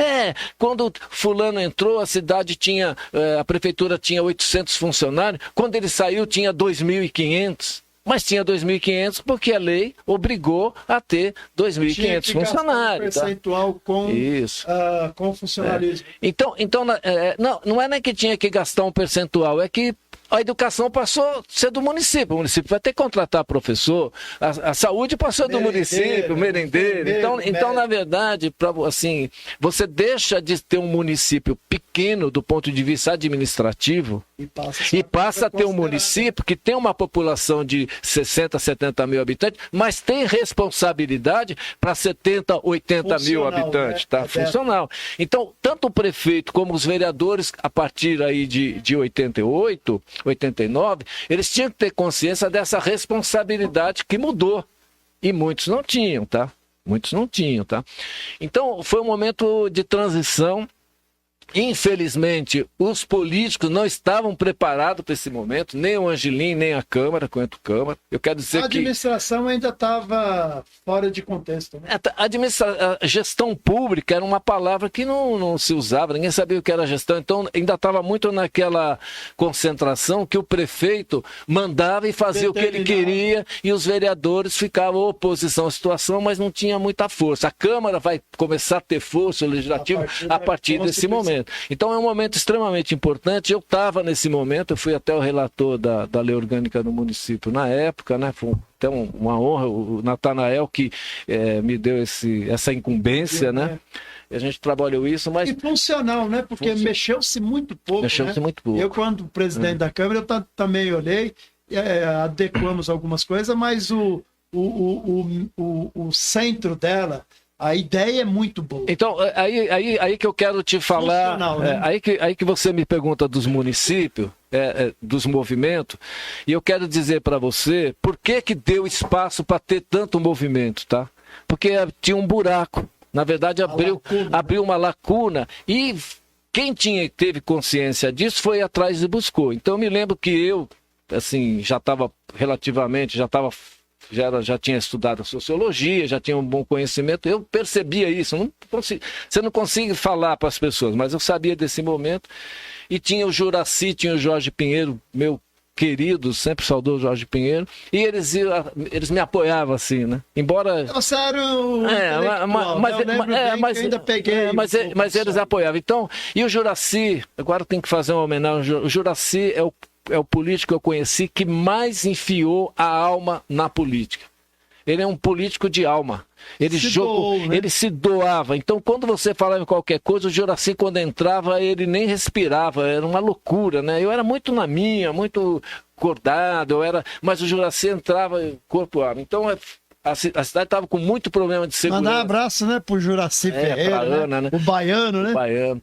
Speaker 3: quando fulano entrou, a cidade tinha, a prefeitura tinha 800 funcionários, quando ele saiu tinha 2.500. Mas tinha 2.500 porque a lei obrigou a ter 2.500 funcionários.
Speaker 1: Um percentual com funcionalismo.
Speaker 3: Então não é nem que tinha que gastar um percentual, é que a educação passou a ser do município. O município vai ter que contratar professor, a saúde passou do município, merendeiro. Então, na verdade, assim, você deixa de ter um município pequeno do ponto de vista administrativo e passa a ter um município que tem uma população de 60, 70 mil habitantes, mas tem responsabilidade para 70, 80 mil habitantes, né? Tá? Funcional. Então, tanto o prefeito como os vereadores, a partir aí de 88, 89, eles tinham que ter consciência dessa responsabilidade que mudou. E muitos não tinham, tá? Então, foi um momento de transição. Infelizmente, os políticos não estavam preparados para esse momento, nem o Angelim, nem a Câmara, quanto Câmara. Eu quero dizer
Speaker 1: a administração ainda estava fora de contexto, né?
Speaker 3: A gestão pública era uma palavra que não se usava, ninguém sabia o que era gestão, então ainda estava muito naquela concentração que o prefeito mandava e fazia o que ele queria e os vereadores ficavam oposição à situação, mas não tinha muita força. A Câmara vai começar a ter força legislativa a partir desse momento. Então é um momento extremamente importante. Eu estava nesse momento, eu fui até o relator da lei orgânica do município na época, né? Foi até uma honra, o Natanael que me deu essa incumbência, né? E a gente trabalhou isso, mas... E
Speaker 1: funcional, né? Porque mexeu-se muito pouco, muito pouco. Eu, quando presidente da Câmara, eu também olhei, adequamos algumas coisas, mas o centro dela... A ideia é muito boa.
Speaker 3: Então, aí que eu quero te falar, né? Aí que você me pergunta dos municípios, dos movimentos, e eu quero dizer para você por que deu espaço para ter tanto movimento, tá? Porque tinha um buraco, na verdade abriu uma lacuna, e quem teve consciência disso foi atrás e buscou. Então eu me lembro que eu, assim, já tinha estudado sociologia, já tinha um bom conhecimento, eu percebia isso. Você não consegue falar para as pessoas, mas eu sabia desse momento. E tinha o Juraci, tinha o Jorge Pinheiro, meu querido, sempre saudoso Jorge Pinheiro, e eles me apoiavam assim, né? Embora...
Speaker 1: Você era o
Speaker 3: mas eles apoiavam. Então, e o Juracy, agora tem que fazer uma homenagem, o Juracy é o político que eu conheci que mais enfiou a alma na política. Ele é um político de alma. Ele se doava. Então, quando você falava em qualquer coisa, o Juracy, quando entrava, ele nem respirava. Era uma loucura, né? Eu era muito na minha, muito acordado, mas o Juracy entrava corpo ar. Então, a cidade estava com muito problema de segurança.
Speaker 1: Mandar um abraço, né, pro Juracy Ferreira,
Speaker 3: Ana, né?
Speaker 1: O baiano, né?
Speaker 3: O baiano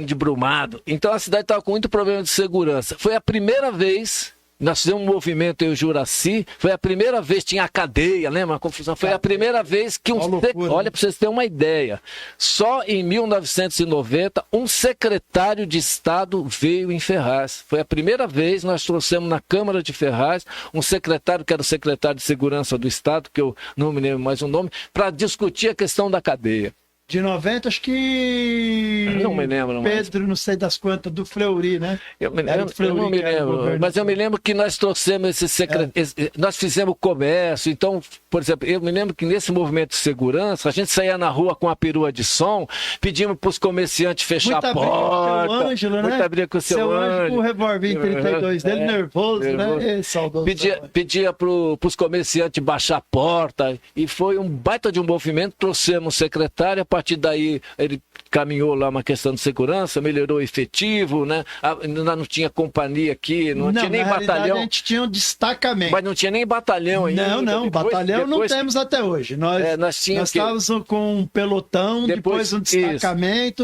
Speaker 3: de Brumado. Então, a cidade estava com muito problema de segurança. Foi a primeira vez... Nós fizemos um movimento, eu e o Juracy, foi a primeira vez, tinha a cadeia, lembra? Uma confusão. Foi a primeira vez que olha, para vocês terem uma ideia, só em 1990, um secretário de Estado veio em Ferraz. Foi a primeira vez, nós trouxemos na Câmara de Ferraz, um secretário, que era o secretário de Segurança do Estado, que eu não me lembro mais o nome, para discutir a questão da cadeia.
Speaker 1: De 90, acho que...
Speaker 3: Não me lembro mais.
Speaker 1: Pedro, não sei das quantas, do Fleury, né?
Speaker 3: Eu não me lembro, mas eu me lembro que nós trouxemos esse secretário, nós fizemos comércio, então, por exemplo, eu me lembro que nesse movimento de segurança, a gente saía na rua com a perua de som, pedimos para os comerciantes fechar a porta.
Speaker 1: Muita briga com o seu Ângelo, né?
Speaker 3: Muita briga com o seu Ângelo.
Speaker 1: Com o revólver 32 dele, nervoso, né? Saudoso.
Speaker 3: Pedia para os comerciantes baixar a porta, e foi um baita de um movimento, trouxemos o secretário, a partir daí ele caminhou lá uma questão de segurança, melhorou o efetivo, né? Não tinha companhia aqui, não tinha nem batalhão.
Speaker 1: A gente tinha um destacamento.
Speaker 3: Mas não tinha nem batalhão ainda.
Speaker 1: Não, batalhão não temos até hoje. Nós estávamos com um pelotão, depois um destacamento,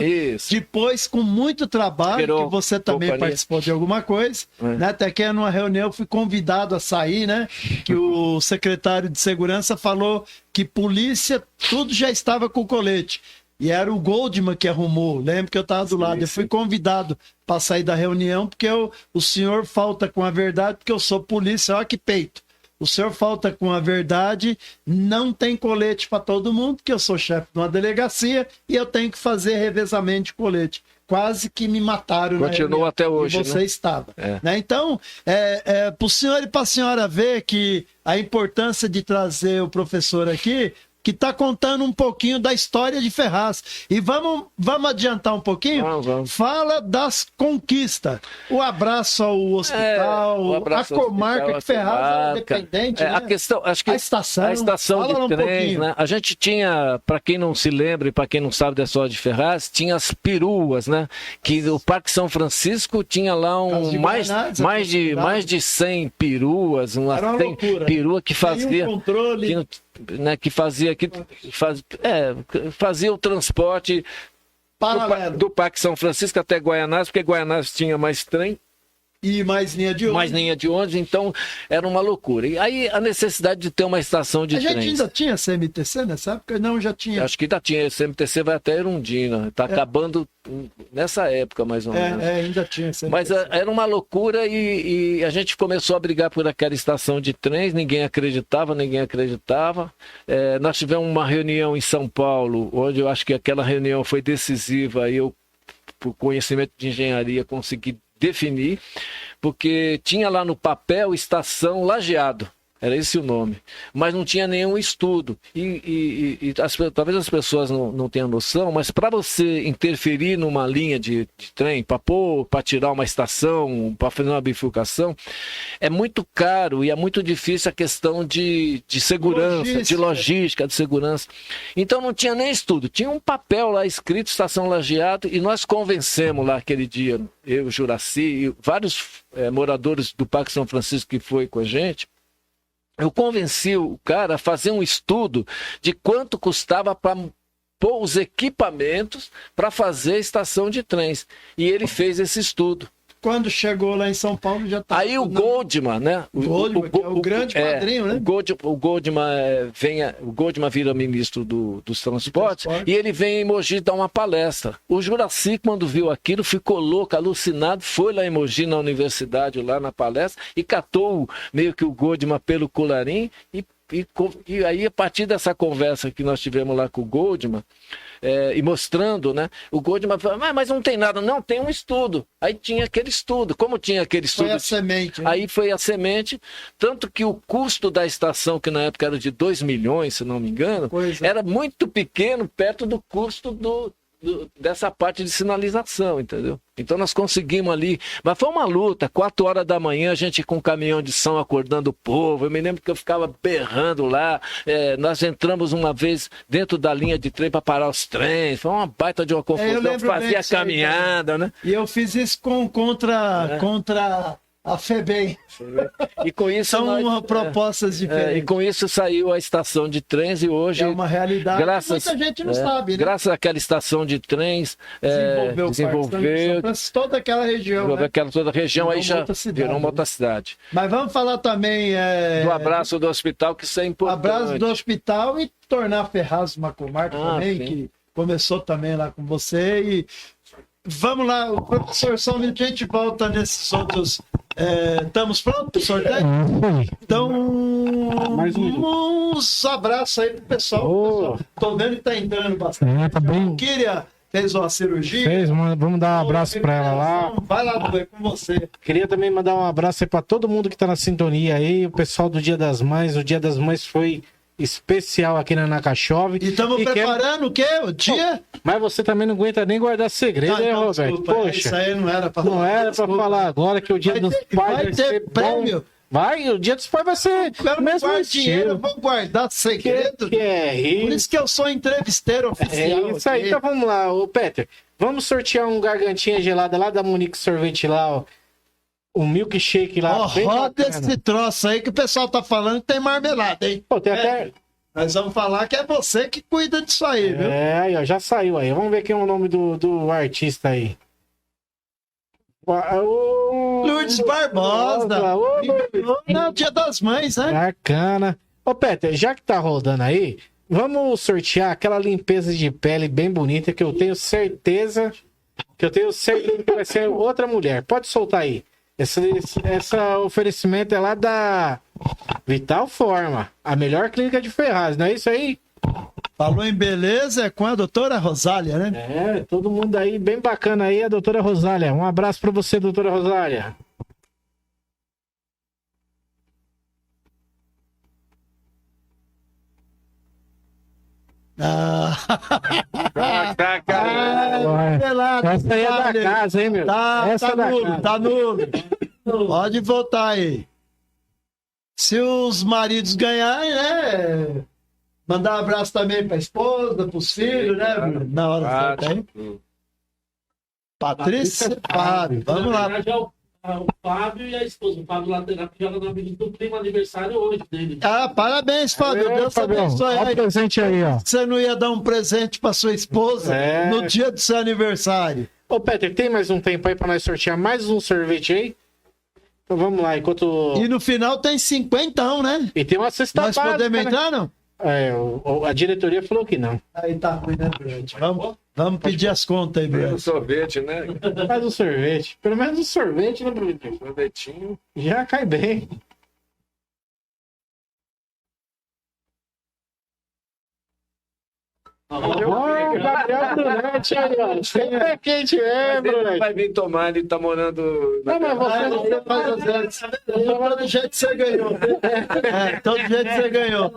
Speaker 1: depois com muito trabalho, que você também participou de alguma coisa, né? Até que numa reunião eu fui convidado a sair, né? Que o secretário de segurança falou que polícia, tudo já estava com colete. E era o Goldman que arrumou. Lembro que eu estava do lado. Eu fui convidado para sair da reunião, porque o senhor falta com a verdade, porque eu sou polícia, olha que peito. O senhor falta com a verdade, não tem colete para todo mundo, porque eu sou chefe de uma delegacia e eu tenho que fazer revezamento de colete. Quase que me mataram.
Speaker 3: Continuou até hoje.
Speaker 1: E você estava. Né? Então, para o senhor e para a senhora ver que a importância de trazer o professor aqui, que está contando um pouquinho da história de Ferraz. E vamos adiantar um pouquinho?
Speaker 3: Vamos.
Speaker 1: Fala das conquistas. O abraço ao hospital, a comarca que Ferraz é dependente, né?
Speaker 3: A questão, acho que
Speaker 1: a estação
Speaker 3: de trens, né? A gente tinha, para quem não se lembra e para quem não sabe da história de Ferraz, tinha as peruas, né? Que o Parque São Francisco tinha lá mais de 100 peruas, uma perua que fazia... controle. Que fazia o transporte do Parque São Francisco até Guaianazes, porque Guaianazes tinha mais trem
Speaker 1: e mais linha de ônibus.
Speaker 3: Então era uma loucura. E aí a necessidade de ter uma estação de trens.
Speaker 1: A gente ainda tinha CMTC nessa época? Não, já tinha.
Speaker 3: Acho que ainda tinha. CMTC vai até Erundina. Está acabando nessa época, mais ou menos.
Speaker 1: Ainda tinha CMTC.
Speaker 3: Mas era uma loucura e a gente começou a brigar por aquela estação de trens. Ninguém acreditava. Nós tivemos uma reunião em São Paulo, onde eu acho que aquela reunião foi decisiva. E eu, por conhecimento de engenharia, consegui definir, porque tinha lá no papel Estação Lajeado, era esse o nome, mas não tinha nenhum estudo, talvez as pessoas não tenham noção, mas para você interferir numa linha de trem, para tirar uma estação, para fazer uma bifurcação, é muito caro e é muito difícil a questão de segurança, de logística, de segurança. Então não tinha nem estudo, tinha um papel lá escrito Estação Lajeado e nós convencemos lá aquele dia, eu, o Juracy e vários moradores do Parque São Francisco que foi com a gente. Eu convenci o cara a fazer um estudo de quanto custava para pôr os equipamentos para fazer a estação de trens. E ele fez esse estudo.
Speaker 1: Quando chegou lá em São Paulo já estava...
Speaker 3: Aí o Goldman, né?
Speaker 1: O grande padrinho, né?
Speaker 3: O Goldman vira ministro dos transportes e ele vem em Mogi dar uma palestra. O Juracy, quando viu aquilo, ficou louco, alucinado, foi lá em Mogi, na universidade, lá na palestra, e catou meio que o Goldman pelo colarinho e e aí, a partir dessa conversa que nós tivemos lá com o Goldman, e mostrando, né? O Goldman falou, mas não tem nada. Não, tem um estudo. Aí tinha aquele estudo. Como tinha aquele estudo?
Speaker 1: Foi a semente. Né?
Speaker 3: Aí foi a semente, tanto que o custo da estação, que na época era de 2 milhões, se não me engano, era muito pequeno perto do custo dessa parte de sinalização, entendeu? Então nós conseguimos ali, mas foi uma luta, 4 horas da manhã, a gente com um caminhão de som acordando o povo, eu me lembro que eu ficava berrando lá, nós entramos uma vez dentro da linha de trem para parar os trens, foi uma baita de uma confusão, fazia a caminhada, né?
Speaker 1: E eu fiz isso contra a FEBEM.
Speaker 3: E com isso
Speaker 1: são propostas diferentes.
Speaker 3: E com isso saiu a estação de trens e hoje
Speaker 1: é uma realidade que muita gente não sabe, né?
Speaker 3: Graças àquela estação de trens desenvolveu
Speaker 1: toda aquela região, né?
Speaker 3: Toda a região aí já virou uma outra cidade.
Speaker 1: Mas vamos falar também
Speaker 3: do abraço do hospital, que isso é importante.
Speaker 1: Abraço do hospital e tornar Ferraz uma comarca também, sim. Que começou também lá com você. E vamos lá, o professor, só um minuto, a gente volta nesses outros. Estamos prontos para o sorteio? Então, uns abraços aí pro pessoal. Tô vendo que tá entrando bastante.
Speaker 2: Tá bem.
Speaker 1: Queria fez uma cirurgia.
Speaker 2: Vamos dar um abraço para ela lá.
Speaker 1: Vai lá, Dudu, é com você.
Speaker 2: Queria também mandar um abraço aí para todo mundo que tá na sintonia aí, o pessoal do Dia das Mães. O Dia das Mães foi especial aqui na Nakachove.
Speaker 1: E estamos preparando o quê? O dia?
Speaker 2: Mas você também não aguenta nem guardar segredo, né, Roberto?
Speaker 1: Desculpa, poxa, isso aí não era para falar.
Speaker 2: Não era para falar agora que o Dia dos Pais vai ser prêmio. Bom. Vai, o Dia dos Pais vai ser
Speaker 1: o mesmo dinheiro, eu vou guardar segredo.
Speaker 2: Que é isso?
Speaker 1: Por isso que eu sou entrevisteiro oficial.
Speaker 2: É isso aí, então vamos lá, ô Peter. Vamos sortear um gargantinha gelada lá da Monique Sorvete lá, ó. Um milkshake lá.
Speaker 1: Roda esse troço aí que o pessoal tá falando que tem marmelada, hein?
Speaker 2: Pô, tem até...
Speaker 1: Nós vamos falar que é você que cuida disso aí, viu?
Speaker 2: Aí, ó, já saiu aí. Vamos ver quem é o nome do artista aí.
Speaker 1: Lourdes Barbosa. Não, Dia das Mães, né?
Speaker 2: Bacana. Ô, Peter, já que tá rodando aí, vamos sortear aquela limpeza de pele bem bonita que eu tenho certeza que vai ser outra mulher. Pode soltar aí. Esse oferecimento é lá da Vital Forma, a melhor clínica de Ferraz, não é isso aí?
Speaker 1: Falou em beleza, é com a doutora Rosália, né?
Speaker 2: Todo mundo aí, bem bacana aí, a doutora Rosália. Um abraço pra você, doutora Rosália.
Speaker 1: Essa aí é da casa, hein, meu? Tá nulo. Pode voltar aí. Se os maridos ganharem, né? Mandar um abraço também pra esposa, pros filhos, né? Na hora certa, hein? Patrícia Fábio. Vamos lá.
Speaker 5: O Fábio e a esposa. O Fábio lateral que joga no Avenida tem um aniversário hoje dele.
Speaker 1: Parabéns, Fábio. Deus abençoe.
Speaker 2: Olha o presente aí, ó.
Speaker 1: Você não ia dar um presente pra sua esposa no dia do seu aniversário?
Speaker 2: Ô, Peter, tem mais um tempo aí pra nós sortear mais um sorvete aí? Então vamos lá, enquanto...
Speaker 1: E no final tem 50, né?
Speaker 2: E tem uma cesta básica.
Speaker 1: Nós podemos entrar, não?
Speaker 2: A diretoria falou que não.
Speaker 1: Aí tá ruim, né, Brad? Vamos pedir as contas aí, Brad.
Speaker 3: Faz um sorvete, né?
Speaker 2: Faz um sorvete. Pelo menos um sorvete, né, Brad?
Speaker 3: Sorvetinho.
Speaker 2: Já cai bem. O Gabriel Brunete aí, ó. Sempre é quente, Brunete.
Speaker 3: Vai vir tomar, ele tá morando...
Speaker 1: Não, mas você faz as vezes. Todo jeito você ganhou. Todo jeito você ganhou.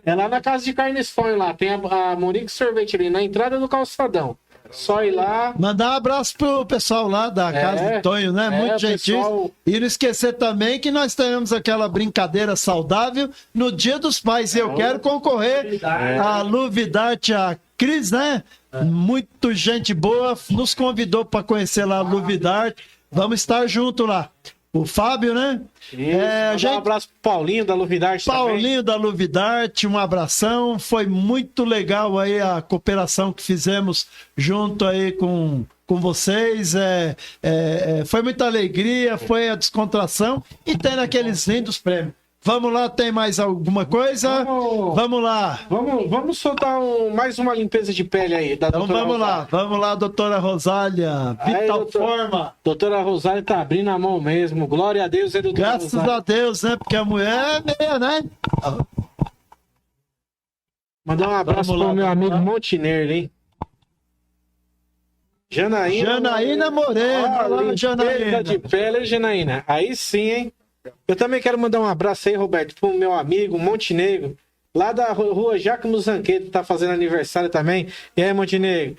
Speaker 2: É lá na Casa de Carnes Fone, lá. Tem a Monique Sorvete ali, na entrada do calçadão. Só ir lá.
Speaker 1: Mandar um abraço pro pessoal lá da Casa de Tonho, né? Muito gentil. Pessoal... E não esquecer também que nós teremos aquela brincadeira saudável no Dia dos Pais. Eu quero concorrer a Luvidarte, a Cris, né? Muito gente boa. Nos convidou para conhecer lá a Luvidarte. Vamos estar junto lá. O Fábio, né?
Speaker 2: Isso, um abraço pro Paulinho da Luvidarte
Speaker 1: Paulinho da Luvidarte, um abração. Foi muito legal aí a cooperação que fizemos junto aí com vocês. Foi muita alegria, foi a descontração e tem aqueles lindos prêmios. Vamos lá, tem mais alguma coisa? Vamos lá.
Speaker 2: Vamos soltar mais uma limpeza de pele aí. Da
Speaker 1: Então vamos lá, doutora Rosália. Vital Forma.
Speaker 2: Doutora Rosália tá abrindo a mão mesmo. Glória a Deus, doutora
Speaker 1: Graças
Speaker 2: Rosália.
Speaker 1: a Deus, né? Porque a mulher é meia, né?
Speaker 2: Mandar um abraço pro meu amigo Montenegro, hein? Janaína Moreno.
Speaker 1: Olá, Janaína.
Speaker 2: De pele, hein, Janaína? Aí sim, hein? Eu também quero mandar um abraço aí, Roberto, pro meu amigo Montenegro, lá da rua Jaco Zanqueto, tá fazendo aniversário também. E aí, Montenegro?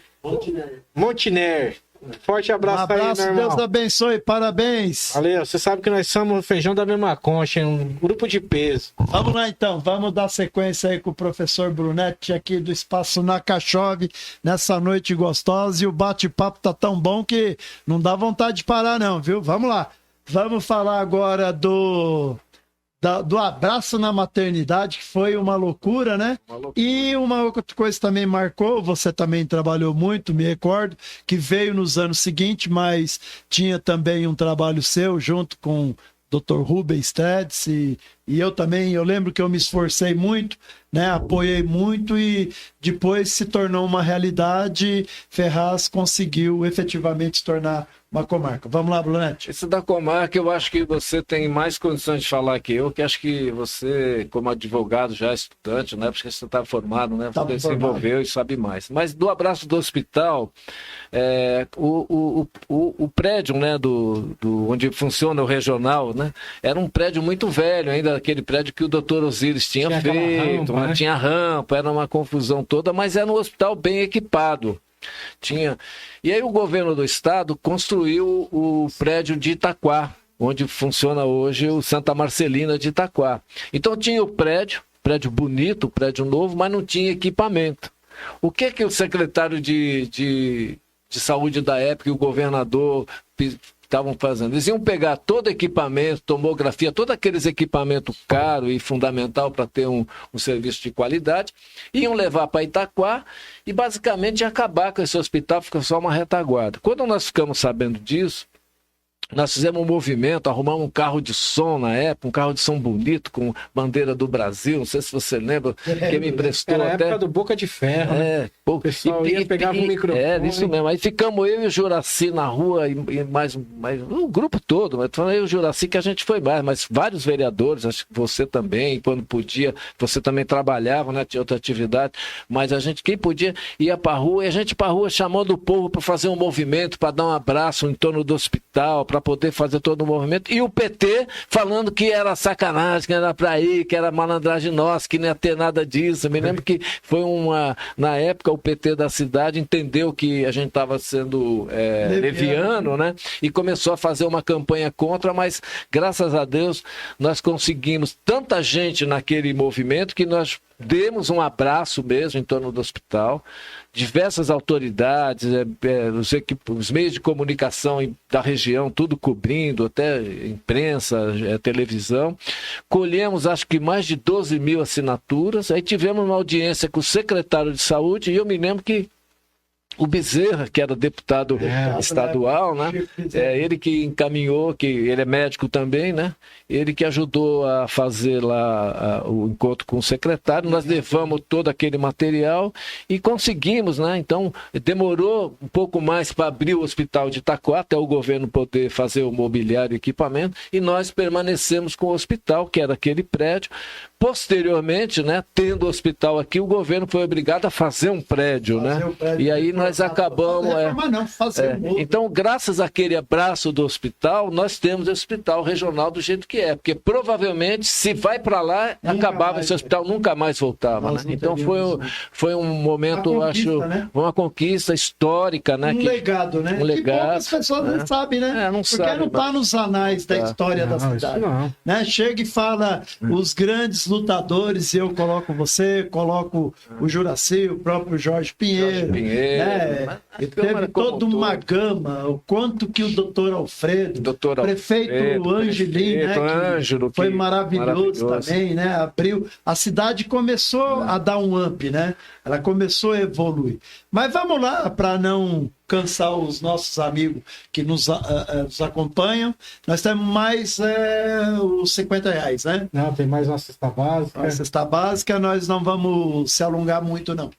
Speaker 2: Montenegro. Forte abraço, aí, meu irmão.
Speaker 1: Deus abençoe, parabéns.
Speaker 2: Valeu, você sabe que nós somos feijão da mesma concha, hein? Um grupo de peso.
Speaker 1: Vamos lá então, vamos dar sequência aí com o professor Brunetti aqui do Espaço Nakachov, nessa noite gostosa, e o bate-papo tá tão bom que não dá vontade de parar não, viu? Vamos lá, vamos falar agora do abraço na maternidade, que foi uma loucura, né? E uma outra coisa também marcou, você também trabalhou muito, me recordo, que veio nos anos seguintes, mas tinha também um trabalho seu junto com o Dr. Rubens Tedes, e eu também, eu lembro que eu me esforcei muito, né? Apoiei muito e depois se tornou uma realidade. Ferraz conseguiu efetivamente se tornar uma comarca. Vamos lá, Brunetti.
Speaker 3: Esse da comarca, eu acho que você tem mais condições de falar que eu, que acho que você, como advogado já estudante, né? Porque você está formado, né? Você se envolveu e sabe mais. Mas do abraço do hospital, o prédio, né? Onde funciona o regional, né? Era um prédio muito velho, ainda aquele prédio que o doutor Osíris tinha feito, rampa, né? Tinha rampa, era uma confusão toda, mas era um hospital bem equipado. E aí o governo do estado construiu o prédio de Itaquá, onde funciona hoje o Santa Marcelina de Itaquá. Então tinha o prédio bonito, prédio novo, mas não tinha equipamento. O que o secretário de saúde da época e o governador estavam fazendo? Eles iam pegar todo equipamento, tomografia, todos aqueles equipamentos caros e fundamental para ter um serviço de qualidade, iam levar para Itaquá e basicamente acabar com esse hospital, fica só uma retaguarda. Quando nós ficamos sabendo disso, nós fizemos um movimento, arrumamos um carro de som na época, um carro de som bonito, com bandeira do Brasil, não sei se você lembra, que me emprestou
Speaker 2: Era
Speaker 3: até...
Speaker 2: a época do Boca de Ferro, né?
Speaker 3: O
Speaker 2: pessoal ia pegar um microfone.
Speaker 3: Isso mesmo. Aí ficamos eu e o Juraci na rua, e mais o grupo todo, mas falando eu e o Juraci que a gente foi mais, mas vários vereadores, acho que você também, quando podia, você também trabalhava, né? Tinha outra atividade, mas a gente, quem podia, ia pra rua, e a gente pra rua chamando o povo para fazer um movimento, para dar um abraço em torno do hospital, para poder fazer todo o movimento, e o PT falando que era sacanagem, que era pra ir, que era malandragem nossa, que não ia ter nada disso. Eu me lembro que foi na época o PT da cidade entendeu que a gente estava sendo leviano, né? E começou a fazer uma campanha contra, mas graças a Deus nós conseguimos tanta gente naquele movimento que nós demos um abraço mesmo em torno do hospital. Diversas autoridades, os meios de comunicação da região, tudo cobrindo, até imprensa, televisão. Colhemos, acho que mais de 12 mil assinaturas. Aí tivemos uma audiência com o secretário de saúde e eu me lembro que o Bezerra, que era deputado estadual, né? Ele que encaminhou, que ele é médico também, né? Ele que ajudou a fazer lá o encontro com o secretário. Nós levamos todo aquele material e conseguimos, né? Então, demorou um pouco mais para abrir o hospital de Itaquá, até o governo poder fazer o mobiliário e equipamento, e nós permanecemos com o hospital, que era aquele prédio. Posteriormente, né, tendo o hospital aqui, o governo foi obrigado a fazer um prédio, né? E aí nós acabamos... Então, graças àquele abraço do hospital, nós temos esse hospital regional do jeito que é. Porque provavelmente, se vai para lá, acabava esse hospital, nunca mais voltava. Né? Então foi um momento, acho, uma conquista histórica, né?
Speaker 1: Legado, né?
Speaker 3: Um legado.
Speaker 1: Que poucas pessoas não sabem, né? Porque não está nos anais da história da cidade. Né? Chega e fala os grandes lutadores, e eu coloco você, coloco o Juraci, o próprio Jorge Pinheiro. Né? Teve toda uma gama, o quanto que o doutor Alfredo, prefeito Angelim, né?
Speaker 3: Ângelo,
Speaker 1: foi maravilhoso também, né? Abriu, a cidade começou a dar um up, né? Ela começou a evoluir. Mas vamos lá, para não cansar os nossos amigos que nos acompanham. Nós temos mais os R$50, né?
Speaker 2: Não, tem mais uma cesta básica.
Speaker 1: A cesta básica, nós não vamos se alongar muito, não.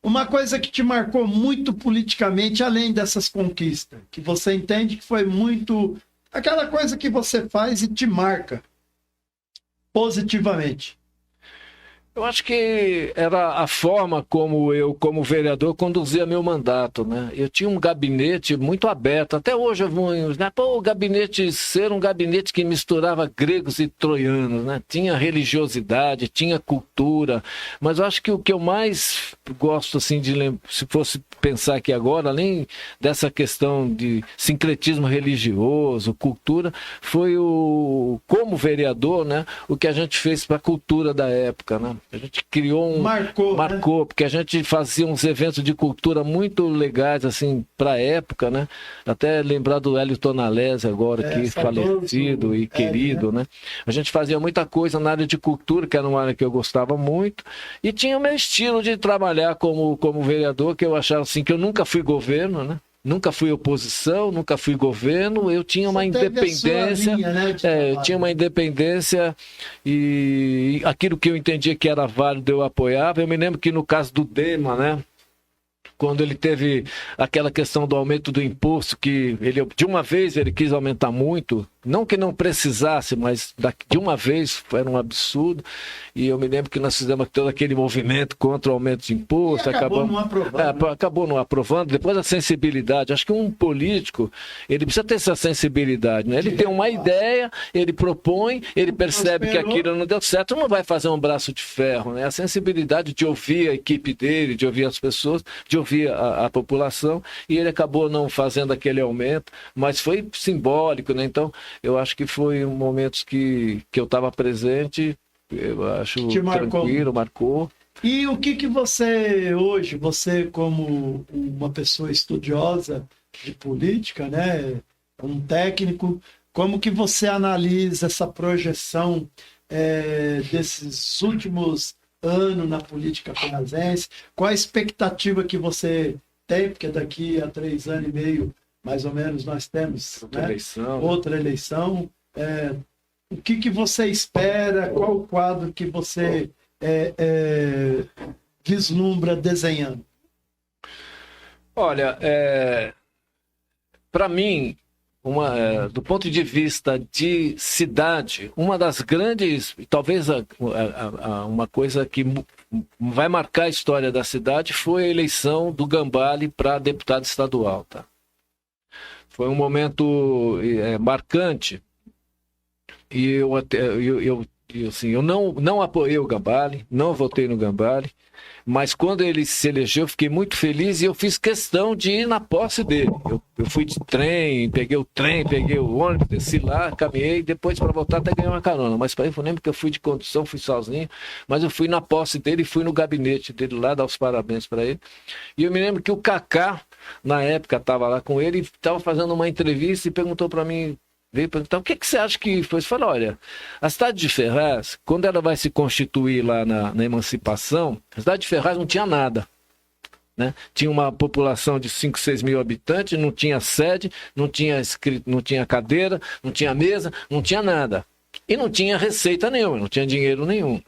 Speaker 1: Uma coisa que te marcou muito politicamente, além dessas conquistas, que você entende que foi muito... Aquela coisa que você faz e te marca positivamente.
Speaker 3: Eu acho que era a forma como eu, como vereador, conduzia meu mandato, né? Eu tinha um gabinete muito aberto. Até hoje eu vou, né? Pô, o gabinete ser um gabinete que misturava gregos e troianos, né? Tinha religiosidade, tinha cultura. Mas eu acho que o que eu mais gosto, assim, de lembrar, se fosse pensar aqui agora, além dessa questão de sincretismo religioso, cultura, foi como vereador, né? O que a gente fez para a cultura da época, né? A gente criou Marcou, né? Porque a gente fazia uns eventos de cultura muito legais, assim, para a época, né? Até lembrar do Hélio Tonalese agora, que falecido e querido, né? A gente fazia muita coisa na área de cultura, que era uma área que eu gostava muito, e tinha o meu estilo de trabalhar como vereador, que eu achava assim, que eu nunca fui governo, né? Nunca fui oposição, nunca fui governo, eu tinha uma independência, linha, né, eu tinha uma independência e aquilo que eu entendia que era válido eu apoiava. Eu me lembro que no caso do Dema, né, quando ele teve aquela questão do aumento do imposto, que ele, de uma vez ele quis aumentar muito, não que não precisasse, mas de uma vez era um absurdo, e eu me lembro que nós fizemos todo aquele movimento contra o aumento de imposto, acabou não aprovando, depois a sensibilidade. Acho que um político, ele precisa ter essa sensibilidade, né? Ele tem uma ideia, ele propõe, ele percebe que aquilo não deu certo, não vai fazer um braço de ferro, né? A sensibilidade de ouvir a equipe dele, de ouvir as pessoas, de ouvir a população, e ele acabou não fazendo aquele aumento, mas foi simbólico, né? Então, eu acho que foi um momentos que eu estava presente, eu acho tranquilo, marcou.
Speaker 1: E o que você, hoje, você como uma pessoa estudiosa de política, né, um técnico, como que você analisa essa projeção desses últimos anos na política penazense? Qual a expectativa que você tem? Porque daqui a 3 anos e meio, mais ou menos, nós temos outra eleição. O que você espera? Qual o quadro que você vislumbra desenhando?
Speaker 3: Olha, para mim, do ponto de vista de cidade, uma das grandes, talvez uma coisa que vai marcar a história da cidade foi a eleição do Gambale para deputado estadual, tá? Foi um momento marcante, e eu não apoiei o Gambale, não votei no Gambale, mas quando ele se elegeu, eu fiquei muito feliz e eu fiz questão de ir na posse dele. Eu fui de trem, peguei o ônibus, desci lá, caminhei, depois para voltar até ganhei uma carona. Mas para eu lembro que eu fui de condução, fui sozinho, mas eu fui na posse dele e fui no gabinete dele lá, dar os parabéns para ele. E eu me lembro que o Kaká, na época, estava lá com ele, estava fazendo uma entrevista e perguntou para mim, veio perguntar, o que você acha que foi? Eu falei, olha, a cidade de Ferraz, quando ela vai se constituir lá na emancipação, a cidade de Ferraz não tinha nada, né? Tinha uma população de 5, 6 mil habitantes, não tinha sede, não tinha cadeira, não tinha mesa, não tinha nada. E não tinha receita nenhuma, não tinha dinheiro nenhum.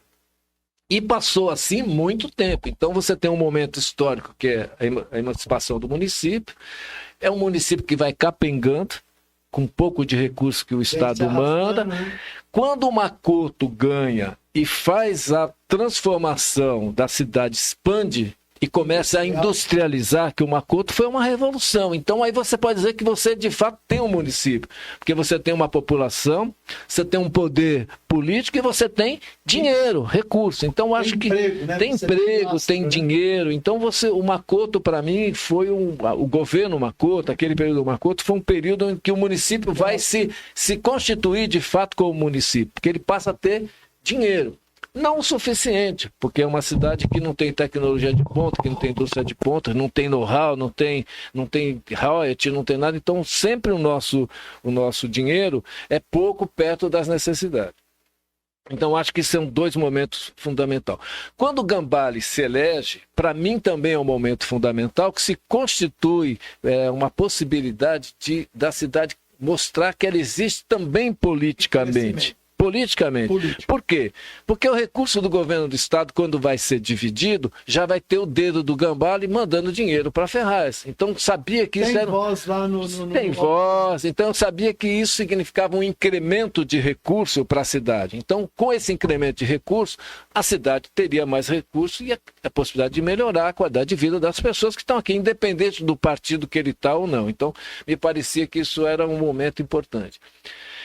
Speaker 3: E passou assim muito tempo. Então você tem um momento histórico que é a emancipação do município, é um município que vai capengando, com um pouco de recurso que o Estado manda. Quando o Macoto ganha e faz a transformação da cidade, expande e começa a industrializar, que o Macoto foi uma revolução. Então aí você pode dizer que você de fato tem um município, porque você tem uma população, você tem um poder político e você tem dinheiro, recurso. Então acho que tem emprego, tem dinheiro. Então o Macoto para mim foi o governo Macoto, aquele período do Macoto foi um período em que o município vai se constituir de fato como município, porque ele passa a ter dinheiro. Não o suficiente, porque é uma cidade que não tem tecnologia de ponta, que não tem indústria de ponta, não tem know-how, não tem royalty, não tem nada. Então, sempre o nosso dinheiro é pouco perto das necessidades. Então, acho que são dois momentos fundamentais. Quando o Gambale se elege, para mim também é um momento fundamental, que se constitui uma possibilidade da cidade mostrar que ela existe também politicamente. Politicamente. Por quê? Porque o recurso do governo do estado, quando vai ser dividido, já vai ter o dedo do Gambale mandando dinheiro para Ferraz. Então, sabia que isso
Speaker 1: tem
Speaker 3: era...
Speaker 1: voz lá no...
Speaker 3: Tem voz. Então, eu sabia que isso significava um incremento de recurso para a cidade. Então, com esse incremento de recurso, a cidade teria mais recursos e a possibilidade de melhorar a qualidade de vida das pessoas que estão aqui, independente do partido que ele está ou não. Então, me parecia que isso era um momento importante.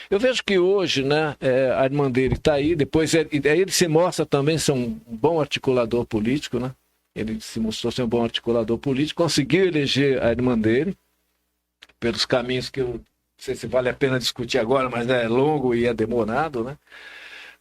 Speaker 3: Eu vejo que hoje, né, a irmã dele está aí, depois ele se mostra também ser um bom articulador político, né? Ele se mostrou ser um bom articulador político, conseguiu eleger a irmã dele, pelos caminhos que eu não sei se vale a pena discutir agora, mas é longo e é demorado, né?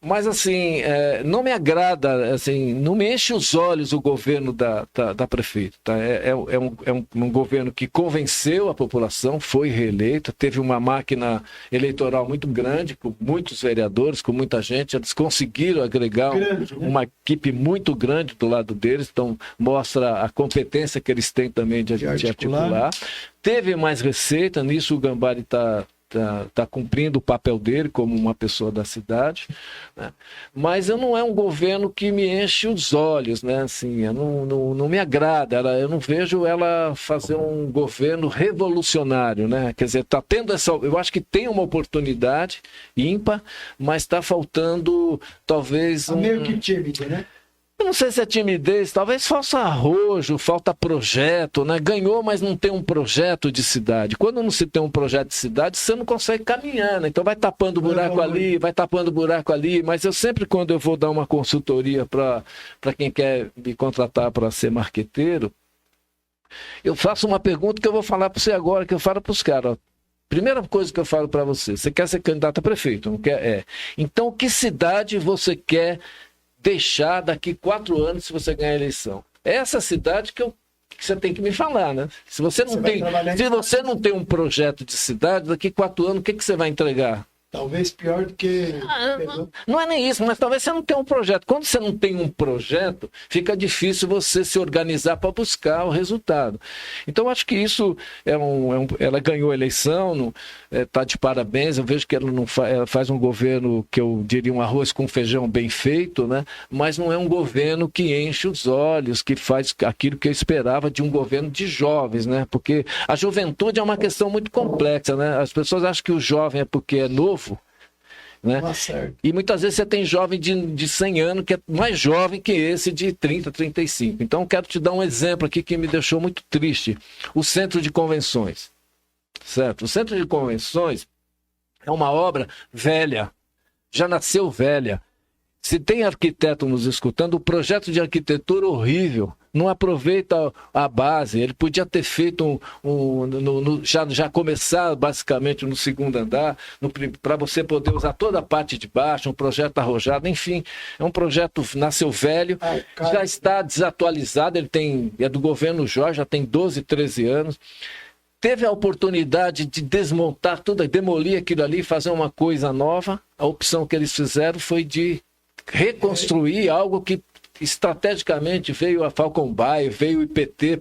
Speaker 3: Mas, assim, não me agrada, assim, não me enche os olhos o governo da prefeita. Tá? É um governo que convenceu a população, foi reeleito, teve uma máquina eleitoral muito grande, com muitos vereadores, com muita gente. Eles conseguiram agregar uma equipe muito grande do lado deles, então mostra a competência que eles têm também de articular. Teve mais receita, nisso o Gambale está cumprindo o papel dele como uma pessoa da cidade, né? Mas não é um governo que me enche os olhos, né? Assim, não me agrada, eu não vejo ela fazer um governo revolucionário, né? Quer dizer, tá tendo eu acho que tem uma oportunidade ímpar, mas está faltando talvez
Speaker 1: meio que tímido, né?
Speaker 3: Eu não sei se é timidez, talvez falta arrojo, falta projeto, né? Ganhou, mas não tem um projeto de cidade. Quando não se tem um projeto de cidade, você não consegue caminhar, né? Então vai tapando buraco ali, vai tapando buraco ali, mas eu sempre, quando eu vou dar uma consultoria para quem quer me contratar para ser marqueteiro, eu faço uma pergunta que eu vou falar para você agora, que eu falo para os caras. Primeira coisa que eu falo para você, você quer ser candidato a prefeito, não quer? Então, que cidade você quer deixar daqui 4 anos se você ganhar a eleição? Essa cidade que você tem que me falar, né? Se você não tem um projeto de cidade, daqui 4 anos, o que você vai entregar?
Speaker 1: Talvez pior do que...
Speaker 3: Não é nem isso, mas talvez você não tenha um projeto. Quando você não tem um projeto, fica difícil você se organizar para buscar o resultado. Então, acho que isso ela ganhou a eleição, está de parabéns. Eu vejo que ela faz um governo que eu diria um arroz com feijão bem feito, né? Mas não é um governo que enche os olhos, que faz aquilo que eu esperava de um governo de jovens, né? Porque a juventude é uma questão muito complexa, né? As pessoas acham que o jovem é porque é novo, né? E muitas vezes você tem jovem de 100 anos que é mais jovem que esse de 30, 35. Então, quero te dar um exemplo aqui que me deixou muito triste. O Centro de Convenções. Certo? O Centro de Convenções é uma obra velha. Já nasceu velha. Se tem arquiteto nos escutando, o projeto de arquitetura horrível. Não aproveita a base. Ele podia ter feito já começar basicamente no segundo andar, para você poder usar toda a parte de baixo, um projeto arrojado, enfim. É um projeto nasceu velho, já está desatualizado, é do governo Jorge, já tem 12, 13 anos. Teve a oportunidade de desmontar tudo, demolir aquilo ali, fazer uma coisa nova. A opção que eles fizeram foi de reconstruir algo que estrategicamente veio a Falcon Bay, veio o IPT,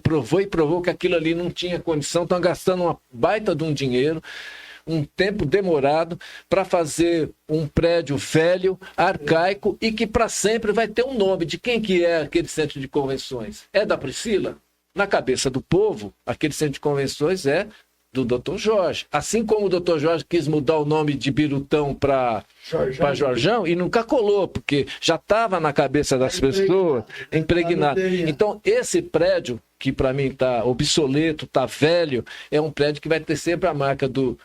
Speaker 3: provou que aquilo ali não tinha condição, estão gastando uma baita de um dinheiro, um tempo demorado para fazer um prédio velho, arcaico e que para sempre vai ter um nome. De quem que é aquele centro de convenções? É da Priscila? Na cabeça do povo, aquele centro de convenções é do Dr. Jorge. Assim como o Dr. Jorge quis mudar o nome de Birutão para Jorjão e nunca colou, porque já estava na cabeça das pessoas, impregnado. Então, esse prédio, que para mim está obsoleto, está velho, é um prédio que vai ter sempre a marca do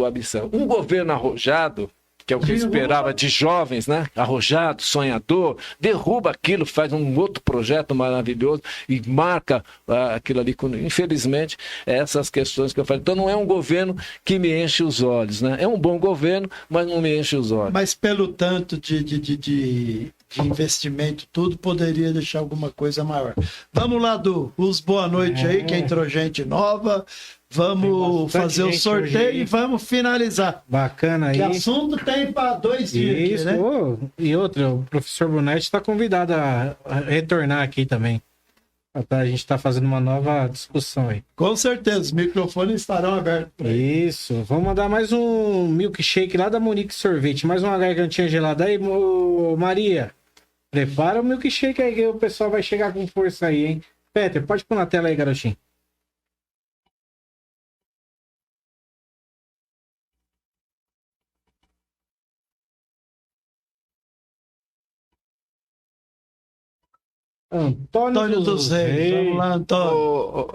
Speaker 3: Abissão. Um governo arrojado, que é o que eu esperava de jovens, né? Arrojado, sonhador, derruba aquilo, faz um outro projeto maravilhoso e marca aquilo ali. Infelizmente, essas questões que eu falei. Então, não é um governo que me enche os olhos, né? É um bom governo, mas não me enche os olhos.
Speaker 1: Mas pelo tanto de de investimento, tudo poderia deixar alguma coisa maior. Vamos lá, os boa noite aí, que entrou gente nova. Vamos fazer o sorteio e vamos finalizar.
Speaker 2: Bacana aí.
Speaker 1: Que assunto tem para 2 dias
Speaker 2: Isso,
Speaker 1: aqui, né?
Speaker 2: E outra, o professor Brunetti está convidado a retornar aqui também. A gente está fazendo uma nova discussão aí.
Speaker 1: Com certeza, os microfones estarão abertos.
Speaker 2: Isso, vamos mandar mais um milkshake lá da Monique Sorvete, mais uma gargantinha gelada aí, Maria. Prepara o milkshake aí que o pessoal vai chegar com força aí, hein? Peter, pode pôr na tela aí, garotinho.
Speaker 1: Antônio dos Reis. Vamos lá, Antônio.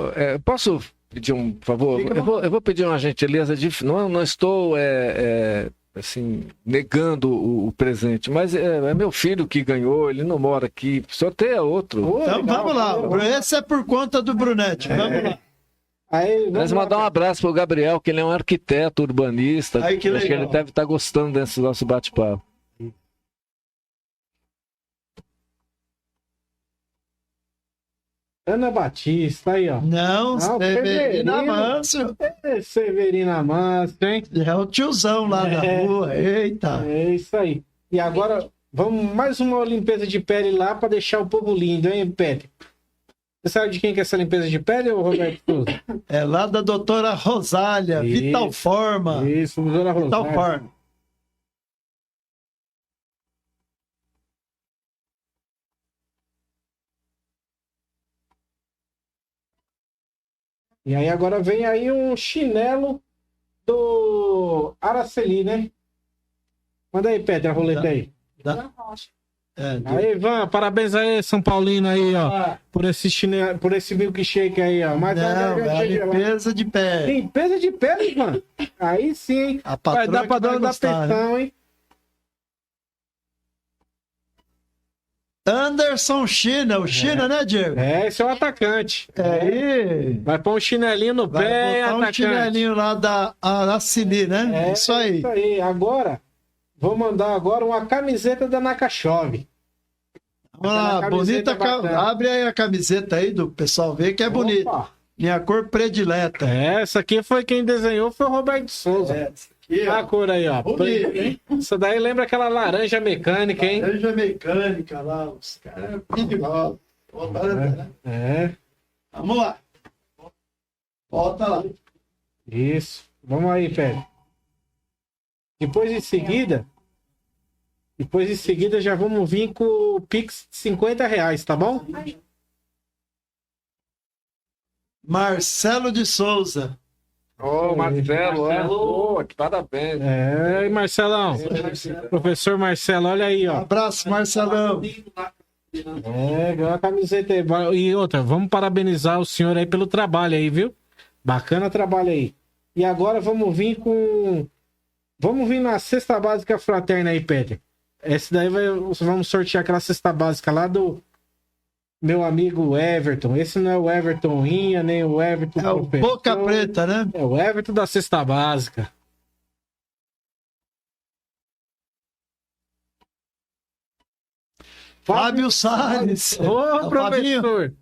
Speaker 3: Posso pedir um favor? Eu vou pedir uma gentileza. Não estou assim, negando o presente, mas é meu filho que ganhou, ele não mora aqui. Só tem outro.
Speaker 1: Então vamos lá. Esse é por conta do Brunetti. Vamos lá.
Speaker 3: Mas mandar um abraço pro Gabriel, que ele é um arquiteto urbanista.
Speaker 1: Aí, que
Speaker 3: acho que
Speaker 1: legal.
Speaker 3: ele deve estar gostando desse nosso bate-papo.
Speaker 2: Ana Batista, aí, ó.
Speaker 1: Não, Severina
Speaker 2: Severino.
Speaker 1: Manso.
Speaker 2: Severina Manso, hein?
Speaker 1: É o tiozão lá da rua. Eita.
Speaker 2: É isso aí. E agora, vamos mais uma limpeza de pele lá para deixar o povo lindo, hein, Peter? Você sabe de quem que é essa limpeza de pele, ô Roberto Souza?
Speaker 1: É lá da doutora Rosália,
Speaker 2: Isso.
Speaker 1: Vital Forma.
Speaker 2: Isso, doutora
Speaker 1: Vital
Speaker 2: Rosália.
Speaker 1: Forma.
Speaker 2: E aí agora vem aí um chinelo do Araceli, né? Manda aí, Peter, a roleta aí. Aí, Ivan, parabéns aí, São Paulino aí, ó. Por esse chinelo, por esse milkshake aí, ó. Mas
Speaker 1: Não, é a limpeza de pele.
Speaker 2: limpeza de pele, Ivan. Aí sim, hein?
Speaker 1: A
Speaker 2: Vai
Speaker 1: patroa
Speaker 2: dar pra
Speaker 1: que
Speaker 2: dar
Speaker 1: vai
Speaker 2: uma
Speaker 1: gostar, né?
Speaker 2: adaptação, hein?
Speaker 1: Anderson China, o China, né, Diego?
Speaker 2: Esse é o atacante.
Speaker 1: Aí.
Speaker 2: Vai pôr um chinelinho no
Speaker 1: Vai
Speaker 2: pé,
Speaker 1: botar um
Speaker 2: atacante.
Speaker 1: chinelinho lá da Araceli, né? Isso aí.
Speaker 2: Isso aí. Agora, vou mandar agora uma camiseta da Nakashov.
Speaker 1: Vamos lá,
Speaker 2: Aquela
Speaker 1: bonita.
Speaker 2: camiseta bacana.
Speaker 1: Abre aí a camiseta aí do pessoal ver que é bonita.
Speaker 2: Opa.
Speaker 1: Minha cor predileta.
Speaker 2: Essa aqui foi quem desenhou, foi o Roberto Souza.
Speaker 1: Essa aqui,
Speaker 2: Olha a cor aí, ó.
Speaker 1: Bonita, hein?
Speaker 2: Isso daí lembra aquela laranja mecânica, hein?
Speaker 1: Laranja mecânica lá, os caras perigosos.
Speaker 2: É.
Speaker 1: Vamos lá. Volta lá.
Speaker 2: Isso. Vamos aí, Pedro. Depois em seguida já vamos vir com o Pix de R$50, tá bom?
Speaker 1: Marcelo de Souza.
Speaker 3: Ô, Marcelo, que parabéns.
Speaker 2: E Marcelão. Professor Marcelo, olha aí, ó.
Speaker 1: Abraço, Marcelão.
Speaker 2: Ganhou a camiseta aí. E outra, vamos parabenizar o senhor aí pelo trabalho aí, viu? Bacana trabalho aí. E agora vamos vir na cesta básica fraterna aí, Peter. Esse daí vamos sortear aquela cesta básica lá do meu amigo Everton. Esse não é o Everton Rinha, nem o Everton
Speaker 1: É o Boca Preta, né?
Speaker 2: É o Everton da cesta básica.
Speaker 1: Fábio Salles.
Speaker 2: Ô, professor.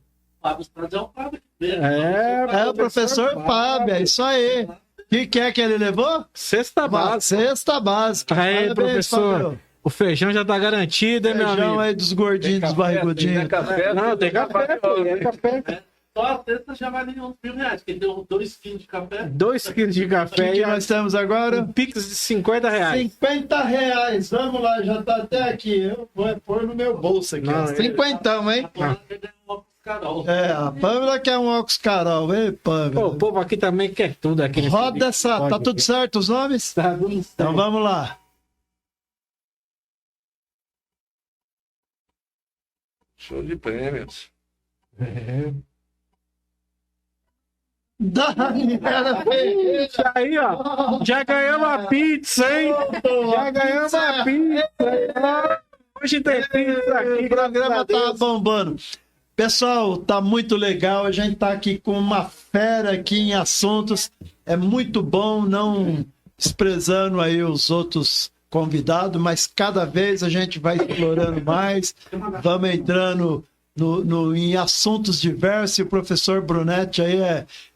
Speaker 5: Fábio Salles é o Fábio.
Speaker 1: É o professor Fábio, é isso aí. O que é que ele levou?
Speaker 2: Cesta básica.
Speaker 1: Cesta básica.
Speaker 2: Aí,
Speaker 1: Parabéns,
Speaker 2: professor.
Speaker 1: Fábio.
Speaker 2: O feijão já tá garantido, hein, meu
Speaker 1: Feijão
Speaker 2: amigo?
Speaker 1: aí dos gordinhos, dos barrigudinhos.
Speaker 3: Tem café,
Speaker 2: Não, tem café, pô, tem café.
Speaker 5: Só a cesta já vale uns R$1.000, porque tem 2 quilos de café.
Speaker 2: 2 quilos de
Speaker 1: O
Speaker 2: café
Speaker 1: que
Speaker 2: e
Speaker 1: nós temos agora?
Speaker 2: um Pix de R$50.
Speaker 1: R$50. Vamos lá, já tá até aqui. Eu vou pôr no meu bolso aqui.
Speaker 2: Não,
Speaker 1: Ó. Cinquentão, hein?
Speaker 5: A Pamela vai ganhar um óculos Carol.
Speaker 1: É, a Pâmela quer um óculos Carol. Ei,
Speaker 2: Pô, o
Speaker 1: Pâmela.
Speaker 2: povo aqui também quer tudo aqui nesse
Speaker 1: Roda
Speaker 2: vídeo.
Speaker 1: essa. Tá
Speaker 2: Pode
Speaker 1: tudo
Speaker 2: aqui.
Speaker 1: certo os nomes?
Speaker 2: Tá tudo certo.
Speaker 1: Então vamos lá.
Speaker 3: Show de prêmios.
Speaker 2: É.
Speaker 1: Daniela Ferreira.
Speaker 2: Aí, ó. Já ganhamos a pizza, hein? Já ganhamos a pizza. Hoje tem pizza aqui.
Speaker 1: O programa
Speaker 2: graças a
Speaker 1: tá
Speaker 2: Deus.
Speaker 1: bombando. Pessoal, tá muito legal. A gente tá aqui com uma fera aqui em assuntos. É muito bom, não desprezando aí os outros convidado, mas cada vez a gente vai explorando mais, vamos entrando em assuntos diversos, e o professor Brunetti aí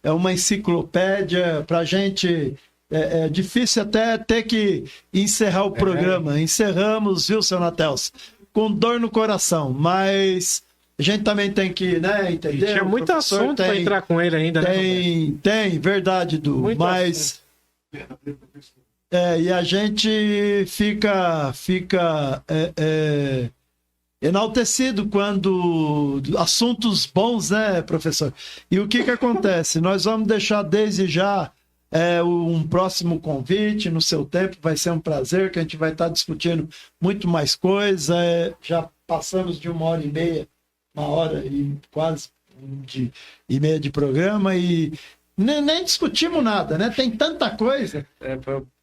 Speaker 1: é uma enciclopédia para a gente. É difícil até ter que encerrar o programa. Encerramos, viu, seu Natelso? Com dor no coração, mas a gente também tem que, né, entender.
Speaker 2: Tinha muito assunto para entrar com ele ainda,
Speaker 1: Tem, verdade, Du. Muito mas. E a gente fica enaltecido quando assuntos bons, né, professor? E o que acontece? Nós vamos deixar desde já um próximo convite no seu tempo, vai ser um prazer, que a gente vai estar discutindo muito mais coisa. Já passamos de 1h30, 1h e quase e meia de programa e nem discutimos nada, né? Tem tanta coisa.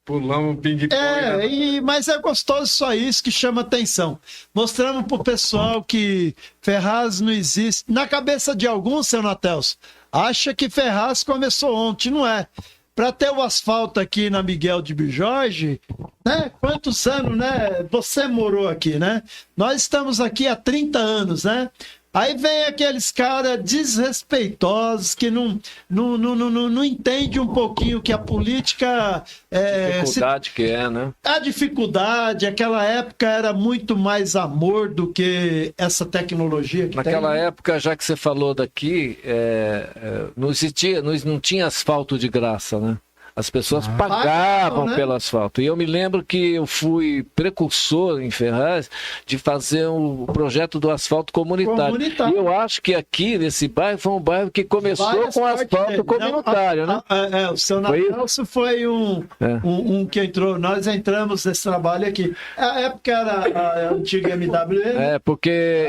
Speaker 6: Pulamos um ping-pong.
Speaker 1: Mas é gostoso só isso que chama atenção. Mostramos pro pessoal que Ferraz não existe. Na cabeça de alguns, seu Natelso, acha que Ferraz começou ontem, não é? Para ter o asfalto aqui na Miguel de Bijorge, né? Quantos anos, né? Você morou aqui, né? Nós estamos aqui há 30 anos, né? Aí vem aqueles caras desrespeitosos que não entendem um pouquinho que a política...
Speaker 3: dificuldade que é, né?
Speaker 1: A dificuldade, aquela época era muito mais amor do que essa tecnologia que
Speaker 3: naquela
Speaker 1: tem.
Speaker 3: Época, já que você falou daqui, não tinha asfalto de graça, né? As pessoas pagavam, né, pelo asfalto. E eu me lembro que eu fui precursor em Ferraz de fazer o projeto do asfalto comunitário. E eu acho que aqui, nesse bairro, foi um bairro que começou com asfalto comunitário, né?
Speaker 1: O seu Natelso foi um que entrou. Nós entramos nesse trabalho aqui. A época era a antiga MWM.
Speaker 3: Porque...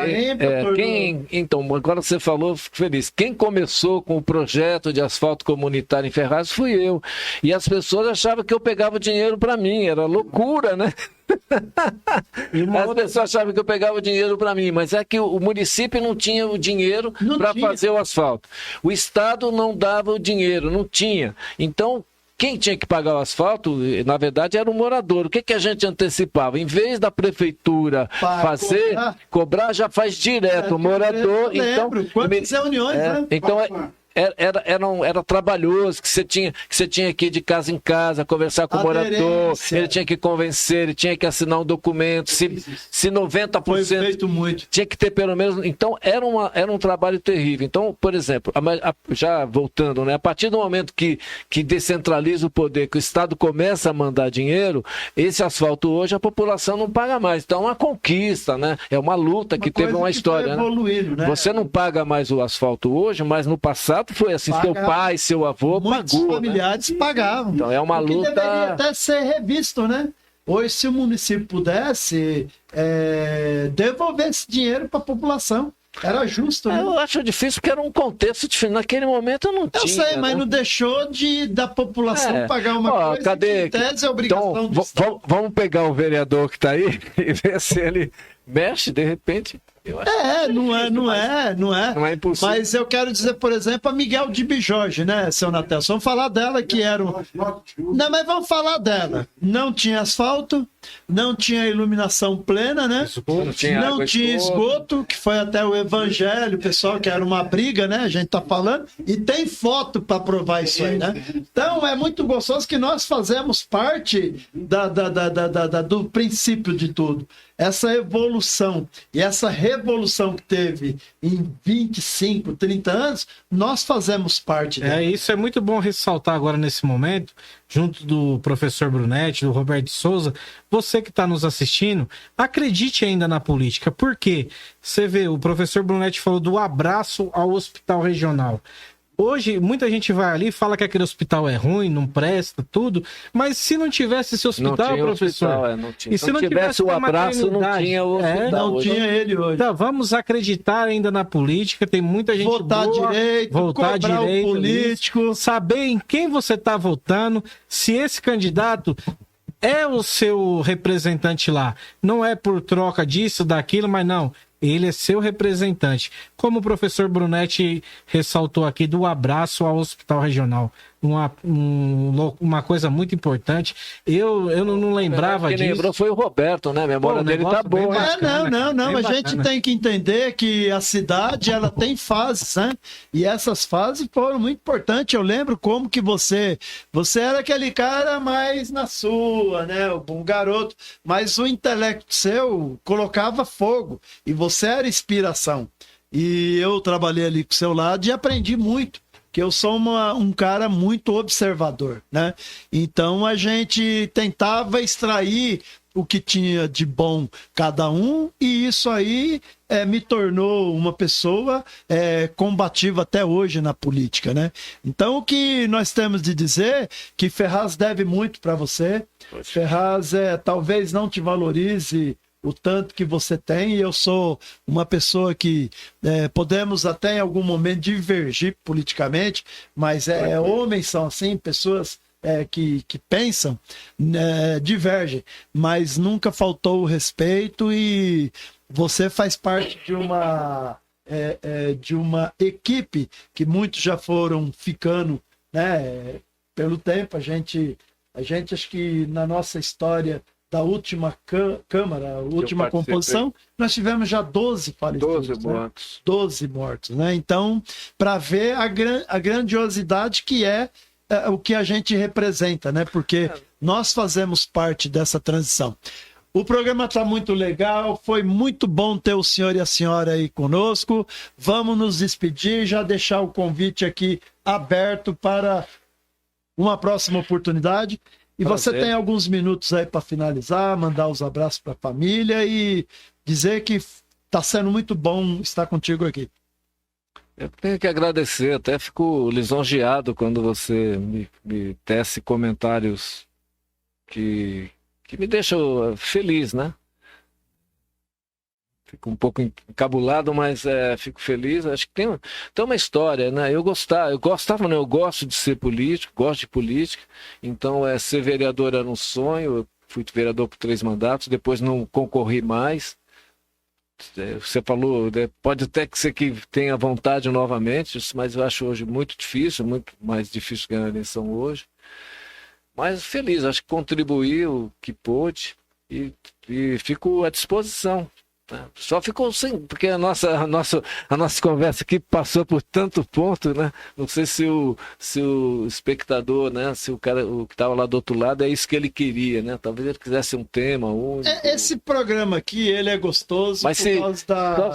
Speaker 3: Então, agora você falou, fico feliz. Quem começou com o projeto de asfalto comunitário em Ferraz fui eu. E as pessoas achavam que eu pegava dinheiro para mim, era loucura, né? As pessoas achavam que eu pegava dinheiro para mim, mas é que o município não tinha o dinheiro para fazer o asfalto. O Estado não dava o dinheiro, não tinha. Então, quem tinha que pagar o asfalto, na verdade, era o morador. O que a gente antecipava? Em vez da prefeitura cobrar, já faz direto o morador. Então,
Speaker 1: quantas reuniões, né?
Speaker 3: Então, era trabalhoso, que você tinha que ir de casa em casa, conversar com o morador, ele tinha que convencer, ele tinha que assinar um documento, se 90%
Speaker 1: foi feito muito.
Speaker 3: Tinha que ter pelo menos... Então, era um trabalho terrível. Então, por exemplo, já voltando, né, a partir do momento que descentraliza o poder, que o Estado começa a mandar dinheiro, esse asfalto hoje a população não paga mais. Então, é uma conquista, né? É uma luta que teve uma história.
Speaker 1: Né?
Speaker 3: Você não paga mais o asfalto hoje, mas no passado foi assim, seu pai, seu avô
Speaker 1: muitos
Speaker 3: pagou.
Speaker 1: Muitos familiares pagavam.
Speaker 3: Então é uma luta...
Speaker 1: deveria até ser revisto, né? Hoje, se o município pudesse devolver esse dinheiro para a população, era justo, né?
Speaker 3: Eu acho difícil porque era um contexto difícil. Naquele momento eu não tinha.
Speaker 1: Eu sei, mas não deixou da população pagar uma coisa
Speaker 3: cadê?
Speaker 1: Que em tese é obrigação do Estado.
Speaker 3: Vamos pegar o vereador que está aí e ver se ele mexe, de repente...
Speaker 1: Não é
Speaker 3: impossível.
Speaker 1: Mas eu quero dizer, por exemplo, a Miguel de Bijorge, né, seu Natelso? Vamos falar dela, que era Não, mas vamos falar dela. Não tinha asfalto, não tinha iluminação plena, né? Não tinha esgoto, que foi até o evangelho, pessoal, que era uma briga, né? A gente tá falando. E tem foto para provar isso aí, né? Então, é muito gostoso que nós fazemos parte do princípio de tudo. Essa evolução e essa revolução que teve em 25, 30 anos, nós fazemos parte dela.
Speaker 2: Isso é muito bom ressaltar agora nesse momento, junto do professor Brunetti, do Roberto Souza. Você que está nos assistindo, acredite ainda na política. Por quê? Você vê, o professor Brunetti falou do abraço ao hospital regional. Hoje, muita gente vai ali e fala que aquele hospital é ruim, não presta, tudo. Mas se não tivesse esse hospital, professor...
Speaker 3: Hospital, não tinha.
Speaker 2: E se não tivesse
Speaker 3: o abraço, não tinha o hospital.
Speaker 1: Não tinha ele hoje.
Speaker 2: Então, vamos acreditar ainda na política. Tem muita gente
Speaker 1: votar
Speaker 2: boa.
Speaker 1: Direito,
Speaker 2: votar direito,
Speaker 1: o político.
Speaker 2: Saber em quem você está votando. Se esse candidato é o seu representante lá. Não é por troca disso, daquilo, mas não. Ele é seu representante. Como o professor Brunetti ressaltou aqui, do abraço ao hospital regional. uma coisa muito importante. Eu não lembrava disso.
Speaker 3: Quem lembrou foi o Roberto, né? A memória dele tá boa.
Speaker 1: Não. A gente tem que entender que a cidade, ela tem fases, né? E essas fases foram muito importantes. Eu lembro como que você era aquele cara mais na sua, né? Um garoto, mas o intelecto seu colocava fogo e você era inspiração. E eu trabalhei ali com o seu lado e aprendi muito, que eu sou um cara muito observador, né? Então a gente tentava extrair o que tinha de bom cada um, e isso aí me tornou uma pessoa combativa até hoje na política, né? Então o que nós temos de dizer que Ferraz deve muito para você. Ferraz talvez não te valorize o tanto que você tem, e eu sou uma pessoa que podemos até em algum momento divergir politicamente, mas homens são assim, pessoas que pensam, divergem, mas nunca faltou o respeito, e você faz parte de uma equipe que muitos já foram ficando, né, pelo tempo. A gente acho que na nossa história da última Câmara, a última composição, nós tivemos já 12 falecidos.
Speaker 3: 12 mortos.
Speaker 1: Né? 12 mortos, né? Então, para ver a grandiosidade que é o que a gente representa, né? Porque nós fazemos parte dessa transição. O programa está muito legal, foi muito bom ter o senhor e a senhora aí conosco. Vamos nos despedir, já deixar o convite aqui aberto para uma próxima oportunidade. E você tem alguns minutos aí para finalizar, mandar os abraços para a família e dizer que está sendo muito bom estar contigo aqui.
Speaker 3: Eu tenho que agradecer, até fico lisonjeado quando você me tece comentários que me deixam feliz, né? Fico um pouco encabulado, mas fico feliz. Acho que tem uma história, né? Eu gosto de ser político, gosto de política. Então, ser vereador era um sonho. Eu fui vereador por 3 mandatos, depois não concorri mais. Você falou, pode até ser que tenha vontade novamente, mas eu acho hoje muito difícil, muito mais difícil ganhar a eleição hoje. Mas feliz, acho que contribuí o que pôde e fico à disposição. Só ficou sem, porque a nossa conversa aqui passou por tanto ponto, né? Não sei se o espectador, né? Se o cara que estava lá do outro lado é isso que ele queria, né? Talvez ele quisesse um tema único.
Speaker 1: Esse programa aqui, ele é gostoso,
Speaker 3: mas por causa da...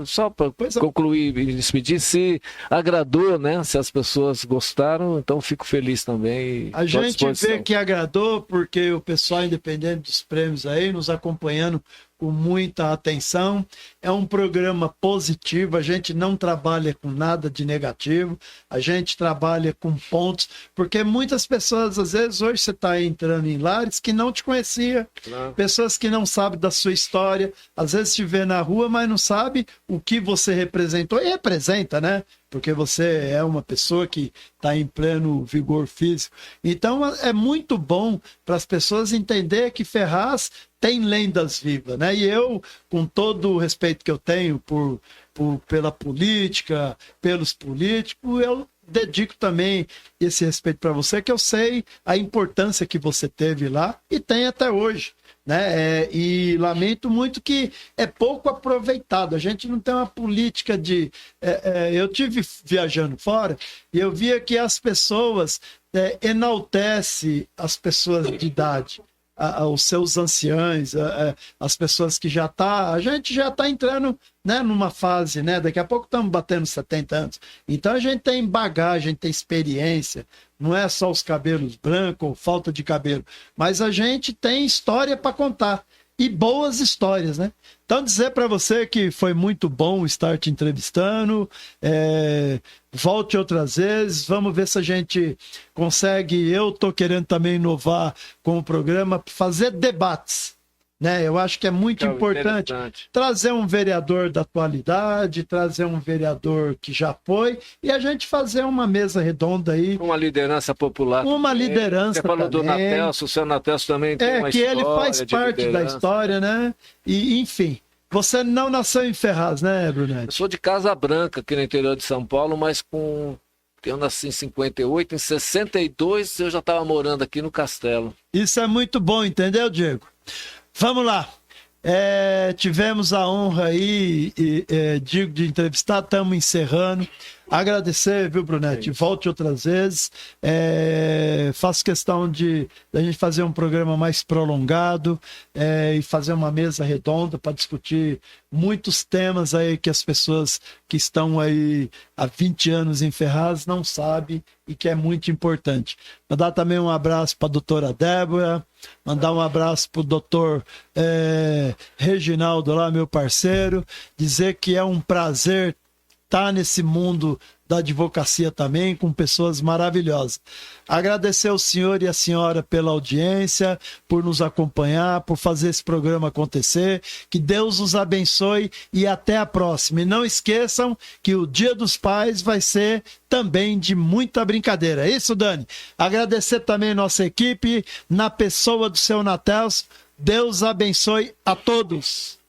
Speaker 3: Só para concluir e despedir, se agradou, né? Se as pessoas gostaram, então fico feliz também.
Speaker 1: A gente vê que agradou, porque o pessoal, independente dos prêmios aí, nos acompanhando com muita atenção. É um programa positivo, a gente não trabalha com nada de negativo, a gente trabalha com pontos, porque muitas pessoas, às vezes, hoje você está entrando em lares que não te conhecia, pessoas que não sabem da sua história, às vezes te vê na rua, mas não sabe o que você representou, e representa, né? Porque você é uma pessoa que está em pleno vigor físico. Então, é muito bom para as pessoas entenderem que Ferraz tem lendas vivas, né? E eu, com todo o respeito que eu tenho pela política, pelos políticos, eu dedico também esse respeito para você, que eu sei a importância que você teve lá e tem até hoje, né? E lamento muito que é pouco aproveitado. A gente não tem uma política de... eu tive viajando fora e eu via que as pessoas enaltecem as pessoas de idade, os seus anciãos, as pessoas que já tá... A gente já está entrando, né, numa fase, né? Daqui a pouco estamos batendo 70 anos. Então a gente tem bagagem, tem experiência. Não é só os cabelos brancos ou falta de cabelo. Mas a gente tem história para contar. E boas histórias, né? Então dizer para você que foi muito bom estar te entrevistando. Volte outras vezes. Vamos ver se a gente consegue. Eu estou querendo também inovar com o programa, fazer debates, né? Eu acho que é muito importante trazer um vereador da atualidade, trazer um vereador que já foi, e a gente fazer uma mesa redonda aí.
Speaker 3: Uma liderança popular.
Speaker 1: Uma liderança.
Speaker 3: Você falou do Natelso, o seu Natelso também tem uma história.
Speaker 1: Ele faz parte da história, né? E, enfim, você não nasceu em Ferraz, né, Brunetti?
Speaker 3: Eu sou de Casa Branca, aqui no interior de São Paulo, mas com porque eu nasci em 58, em 62 eu já estava morando aqui no Castelo.
Speaker 1: Isso é muito bom, entendeu, Diego? Vamos lá. Tivemos a honra aí, Diego, de entrevistar, estamos encerrando. Agradecer, viu, Brunetti? Volte outras vezes. Faço questão de a gente fazer um programa mais prolongado e fazer uma mesa redonda para discutir muitos temas aí que as pessoas que estão aí há 20 anos em Ferraz não sabem e que é muito importante. Mandar também um abraço para a doutora Débora, mandar um abraço para o doutor Reginaldo lá, meu parceiro, dizer que é um prazer estar nesse mundo da advocacia também, com pessoas maravilhosas. Agradecer ao senhor e a senhora pela audiência, por nos acompanhar, por fazer esse programa acontecer. Que Deus os abençoe e até a próxima. E não esqueçam que o Dia dos Pais vai ser também de muita brincadeira. É isso, Dani? Agradecer também a nossa equipe, na pessoa do seu Natel. Deus abençoe a todos.